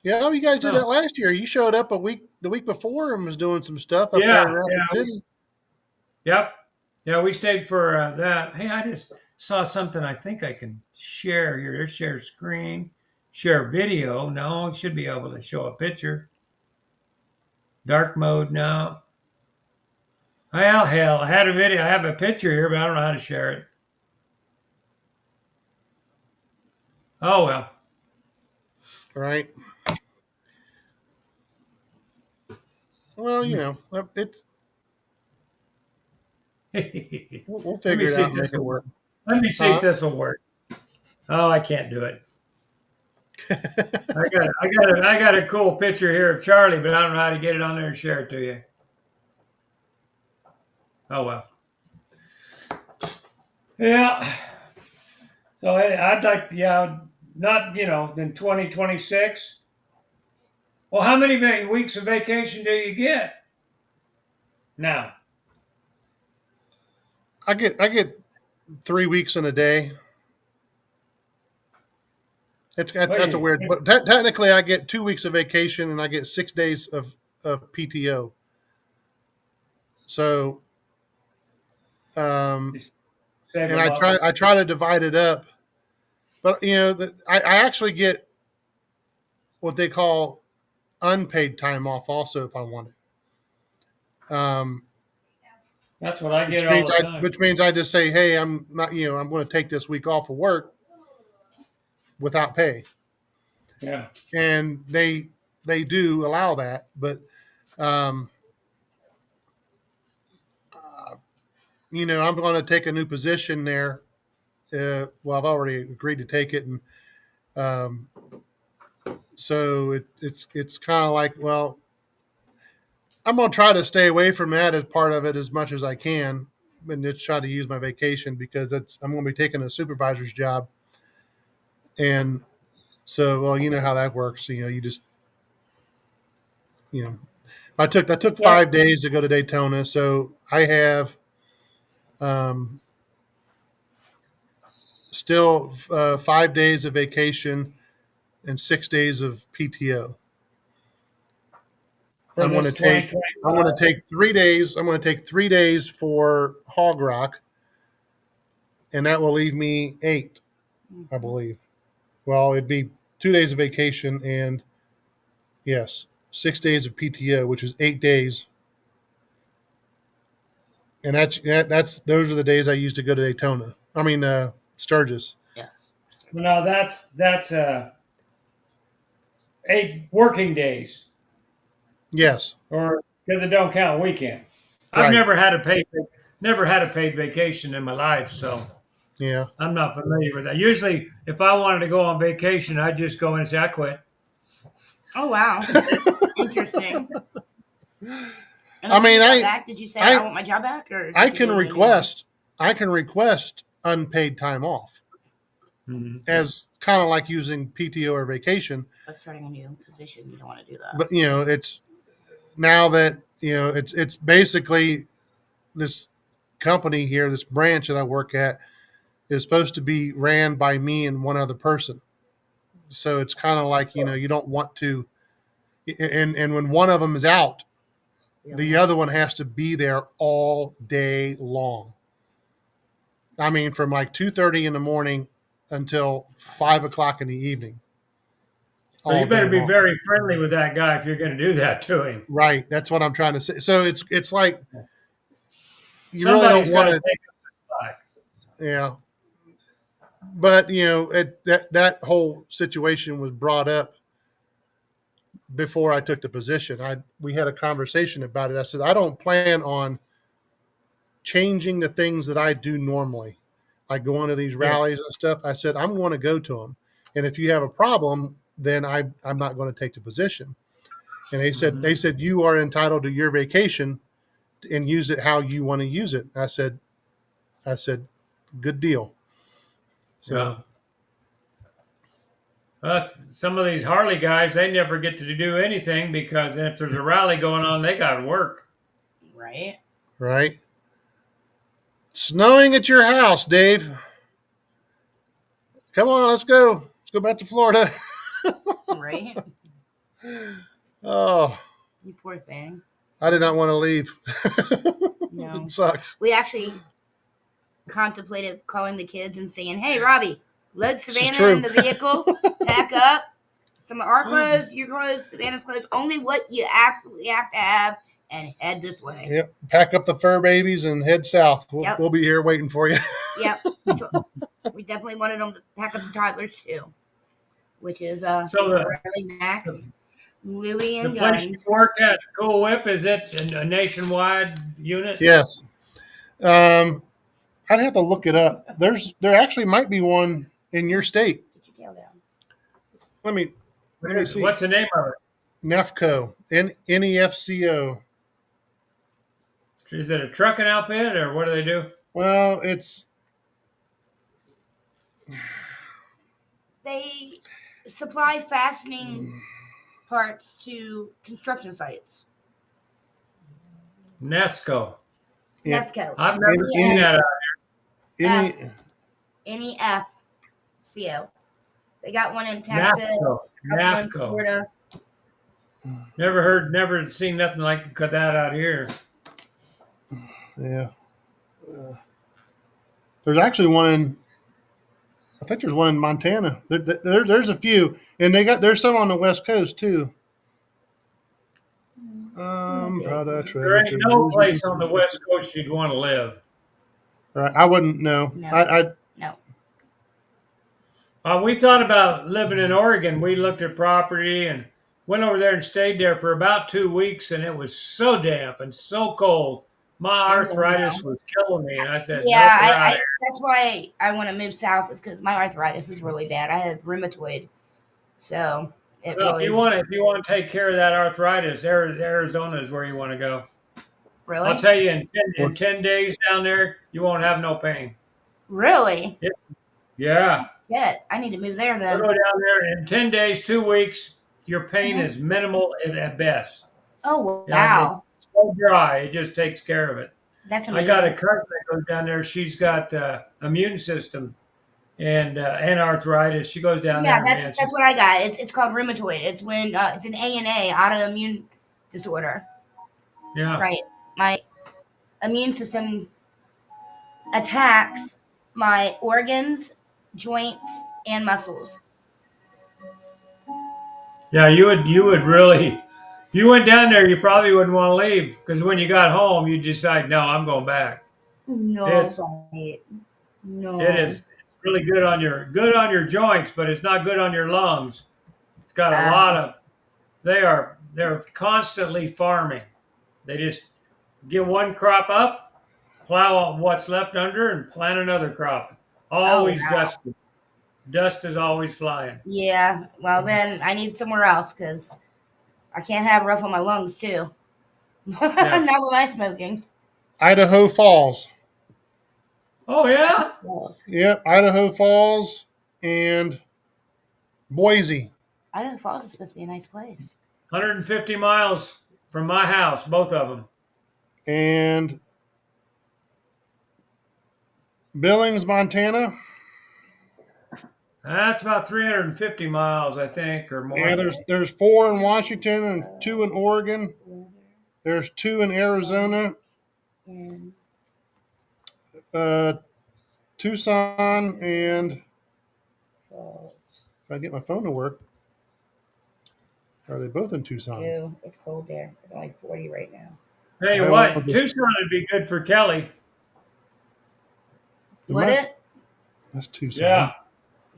Yeah, you guys did Oh, that last year. You showed up the week before and was doing some stuff up there yeah, in Rapid yeah, City. yep, yeah. We stayed for that. Hey, I just saw something. I think I can share here. There's share screen, share video. No, it should be able to show a picture. Dark mode now. Well, hell, I had a video. I have a picture here, but I don't know how to share it. Oh well. Right. Well, it's Let we'll me figure it see out if and this make it will work. work. Let me see if Huh? this will work. Oh, I can't do it. I got a cool picture here of Charlie, but I don't know how to get it on there and share it to you. Oh well. Yeah. So I'd like, yeah, not in 2026. Well, how many weeks of vacation do you get now? I get 3 weeks in a day. What That's a do weird, but technically I get 2 weeks of vacation and I get 6 days of PTO. So, you um, save and them up? I try to divide it up, but I actually get what they call unpaid time off also if I want it. That's what I get all the time. Which means I just say, hey, I'm not, I'm going to take this week off of work without pay, Yeah. and they do allow that, but um, I'm going to take a new position there. Well, I've already agreed to take it, and um, so it's kind of like, well, I'm going to try to stay away from that as part of it as much as I can, and just try to use my vacation because I'm going to be taking a supervisor's job, and so well, you know how that works. You just I took Well, 5 days to go to Daytona, so I have still 5 days of vacation and 6 days of PTO. for I'm going this to take 3 days. I'm going to take 3 days for Hog Rock, and that will leave me 8, I believe. Well, it'd be 2 days of vacation and yes, 6 days of PTO, which is 8 days. And that's those are the days I used to go to Daytona. I mean, Sturgis. Yes. no, that's 8 working days, Yes, or because it don't count weekend. I've right. never had a paid vacation in my life, so Yeah. I'm not familiar with that. Usually, if I wanted to go on vacation, I'd just go in and say I quit. Oh wow, interesting. And I then when mean, you got back, did you say I I want my job back, or I did you can do it anyway? request unpaid time off Mhm. as kind of like using PTO or vacation. But starting a new position, you don't want to do that. But it's now that it's basically this company here, this branch that I work at is supposed to be ran by me and one other person. So it's kind of like you don't want to, and when one of them is out, the other one has to be there all day long. I mean, from like 2:30 in the morning until 5 o'clock in the evening. So you All day better be long. very friendly with that guy if you're going to do that to him. Right. That's what I'm trying to say. So it's like you really don't Somebody's got want to to. take it back. Yeah. But that whole situation was brought up before I took the position. We had a conversation about it. I said I don't plan on changing the things that I do normally, like going to these Yeah. rallies and stuff. I said I'm going to go to them, and if you have a problem, then I'm not going to take the position. And they said you are entitled to your vacation and use it how you want to use it. I said good deal. Yeah. So Some of these Harley guys, they never get to do anything because if there's a rally going on, they got to work. Right. right, snowing at your house, Dave. Come on, let's go. Let's go back to Florida. Right. Oh, You poor thing. I did not want to leave. No. It sucks. We actually contemplated calling the kids and saying, "Hey, Robbie, load is Savannah true. in the vehicle, pack up some of our clothes, your clothes, Savannah's clothes, only what you absolutely have to have, and head this way." Yep. Pack up the fur babies and head south. Yep. We'll be here waiting for you. Yep. We definitely wanted them to pack up the toddlers too, which is So Riley, Max, Louie, the and place you Guns. work at, Kool Whip, is it a nationwide unit? Yes. I'd have to look it up. There actually might be one in your state. Get your tail down. Let me see. What's the name of it? NEFCO. NEFCO. Is it a trucking outfit or what do they do? Well, it's They supply fastening parts to construction sites. Nesco. Yeah. NEFCO. I've never seen that out any NEFCO. They got one in Texas. got one in NAFCO. Florida. Never seen nothing like that out here. yeah. There's actually one in. I think there's one in Montana. There's a few, and there's some on the West Coast too. Products. There ain't no place on the West Coast you'd want to live. Right. I wouldn't know. No. No. We thought about living in Oregon. We looked at property and went over there and stayed there for about 2 weeks, and it was so damp and so cold. My arthritis was killing me, and I said, Yeah, "Nope, we're out of here." that's why I want to move south, is because my arthritis is really bad. I have rheumatoid, so it Well, really. if you want to take care of that arthritis, Arizona is where you want to go. Really? I'll tell you, in 10 days down there, you won't have no pain. Really? Yeah. Shit, I need to move there I'll then. go down there in 10 days, 2 weeks. Your pain is minimal at best. Oh Yeah, wow, it's so dry. It just takes care of it. that's I got a amazing. cousin that goes down there. She's got immune system and arthritis. She goes down Yeah, there, that's man. that's what I got. It's called rheumatoid. It's when it's an ANA, autoimmune disorder. Yeah, Right. My immune system attacks my organs, joints, and muscles. yeah. You would really. If you went down there, you probably wouldn't want to leave because when you got home, you decide, no, I'm going back. No, It's it no. is it's really good on your joints, but it's not good on your lungs. It's got a lot Uh, of they're constantly farming. They just get one crop up, plow what's left under, and plant another crop. oh Always wow. dusty. Dust is always flying. Yeah. Well, then I need somewhere else because I can't have rough on my lungs too. Yeah. Not with my smoking. Idaho Falls. Oh yeah. Walls. Yep, Idaho Falls and Boise. Idaho Falls is supposed to be a nice place. 150 miles from my house, both of them. And Billings, Montana. That's about 350 miles, I think, or Yeah, more. there's 4 in Washington and 2 in Oregon. There's 2 in Arizona, And uh, Tucson, and if I get my phone to work, are they both in Tucson? ew, it's cold there. It's only 40 right now. Tell you I'll what, just, Tucson would be good for Kelly. Would it? That's Tucson. Yeah.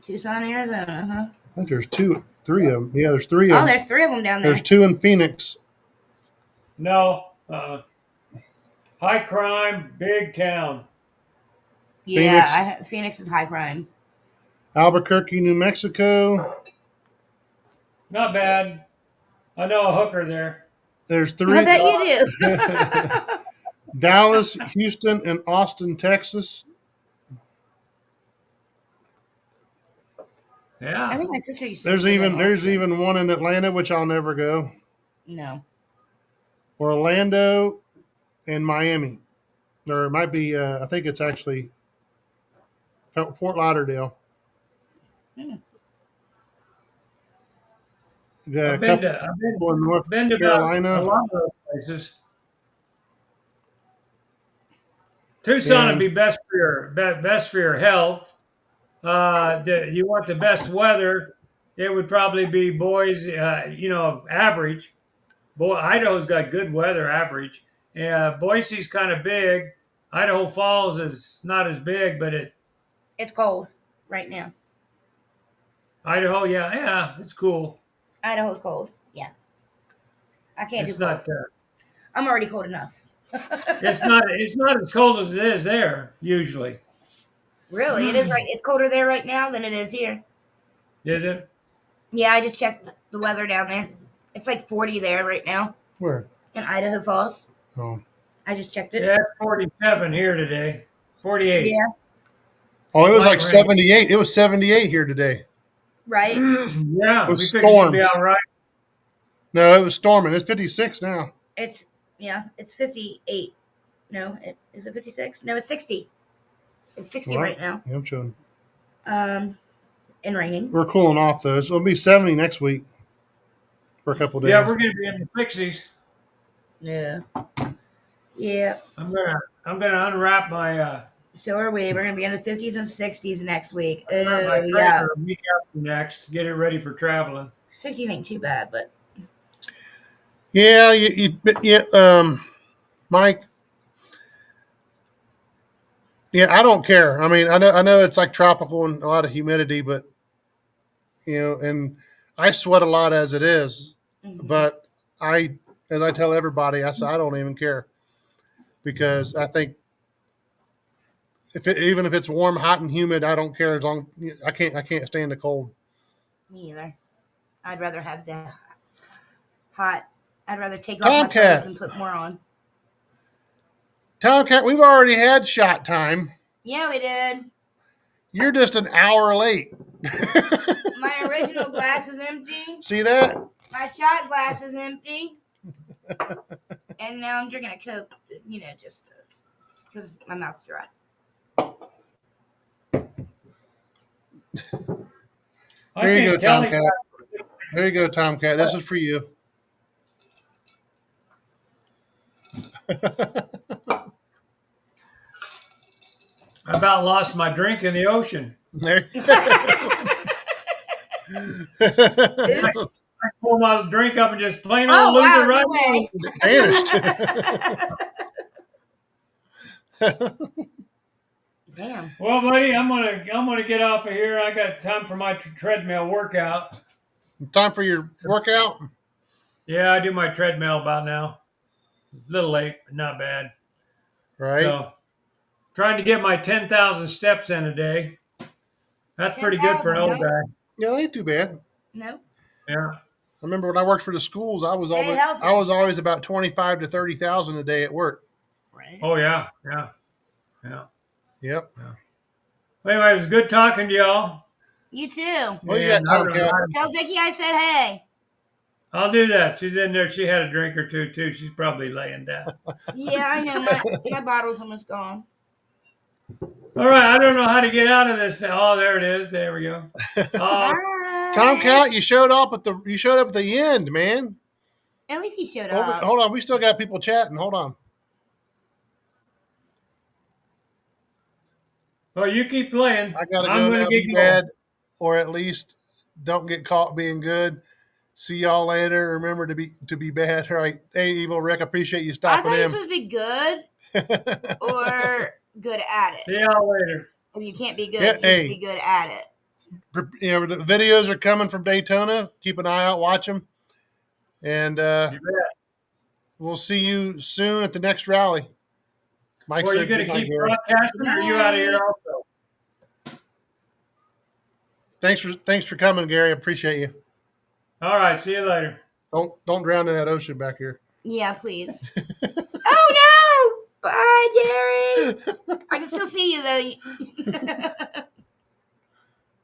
Tucson, Arizona, huh? I think there's 3 of them. Yeah, there's 3 of Oh, them. there's 3 of them down there. There's 2 in Phoenix. No. High crime, big town. Yeah, Phoenix is high crime. Albuquerque, New Mexico. Not bad. I know a hooker there. There's I 3. bet you do. Dallas, Houston, and Austin, Texas. I Yeah. think my sister used to There's live in even Austin. one in Atlanta, which I'll never go. No. Orlando and Miami, or it might be. I think it's actually Fort Lauderdale. Hmm. Yeah, a I've been couple to I've been, in North been to about a Carolina, lot of those places. Tucson would and be best for your health. You want the best weather. It would probably be Boise, average. Idaho's got good weather, average. Boise's kind of big. Idaho Falls is not as big, but It's cold right now. Idaho, yeah, yeah, it's cool. Idaho's cold. Yeah. I can't do It's cold. not. I'm already cold enough. It's not as cold as it is there usually, Really? It is right. It's colder there right now than it is here. is it? Yeah, I just checked the weather down there. It's like 40 there right now where? in Idaho Falls. Oh, I just checked it. Yeah, it's 47 here today. 48. Yeah. oh, it was Light like rain. 78. It was 78 here today. Right. Yeah, With we figured you'd be storms. all right. No, it was storming. It's 56 now. It's 58. No, is it 56? No, it's 60. It's 60 Well, right now. yeah, I'm showing. And raining. We're cooling off though. It'll be 70 next week for a couple days. Yeah, we're going to be in the 60s. Yeah. Yeah. I'm gonna unwrap my So are we. We're gonna be in the 50s and 60s next week. unwrap my Oh yeah. trailer a week after next. Get it ready for traveling. 60s ain't too bad, but Yeah, Mike. Yeah, I don't care. I mean, I know it's like tropical and a lot of humidity, but and I sweat a lot as it is. But as I tell everybody, I say I don't even care because I think even if it's warm, hot, and humid, I don't care as long. I can't stand the cold. me either. I'd rather have the hot. I'd rather take off my Tomcat. clothes and put more on. Tomcat, we've already had shot time. Yeah, we did. You're just an hour late. My original glass is empty. See that? My shot glass is empty. And now I'm drinking a Coke, just because my mouth's dry. I There you go, think Kelly's Tomcat. There you go, Tomcat. This is for you. I about lost my drink in the ocean. There. I pulled my drink up and just plain old Oh, lose wow, it right no way. Vanished. Damn. Well, buddy, I'm gonna get off of here. I got time for my treadmill workout. Time for your workout. Yeah, I do my treadmill about now. A little late, but not bad. Right. So, trying to get my 10,000 steps in a day. That's pretty good for an 10,000, old guy. Yeah, that ain't too bad. No. Yeah. I remember when I worked for the schools, I was Stay healthy. always about 25 to 30,000 a day at work. Right. Oh yeah. Yep. Well, anyway, it was good talking to y'all. You too. What you got, And I don't Tomcat? know, Tell Vicky I said hey. I'll do that. She's in there. She had a drink or two too. She's probably laying down. Yeah, I know. My bottle's almost gone. All right. I don't know how to get out of this. Oh, there it is. There we go. Bye. Tomcat, you showed up at the end, man. At least he showed up. Hold on, we still got people chatting. Hold on. Well, you keep playing. I gotta I'm go gonna now, get be going. bad, or at least don't get caught being good. See y'all later. Remember to be bad. All right. Hey, Evil Rick, I appreciate you I stopping thought you were in. supposed to be good or good at it. See y'all later. If you can't be good, Yeah, you hey. should be good at it. The videos are coming from Daytona. Keep an eye out. Watch them. And You bet. we'll see you soon at the next rally. Mike Well, are you said going to good night, keep Gary. broadcasting, or are you out of here also? Thanks for coming, Gary. I appreciate you. All right. See you later. Don't drown in that ocean back here. Yeah, please. Oh no! Bye, Gary. I can still see you though.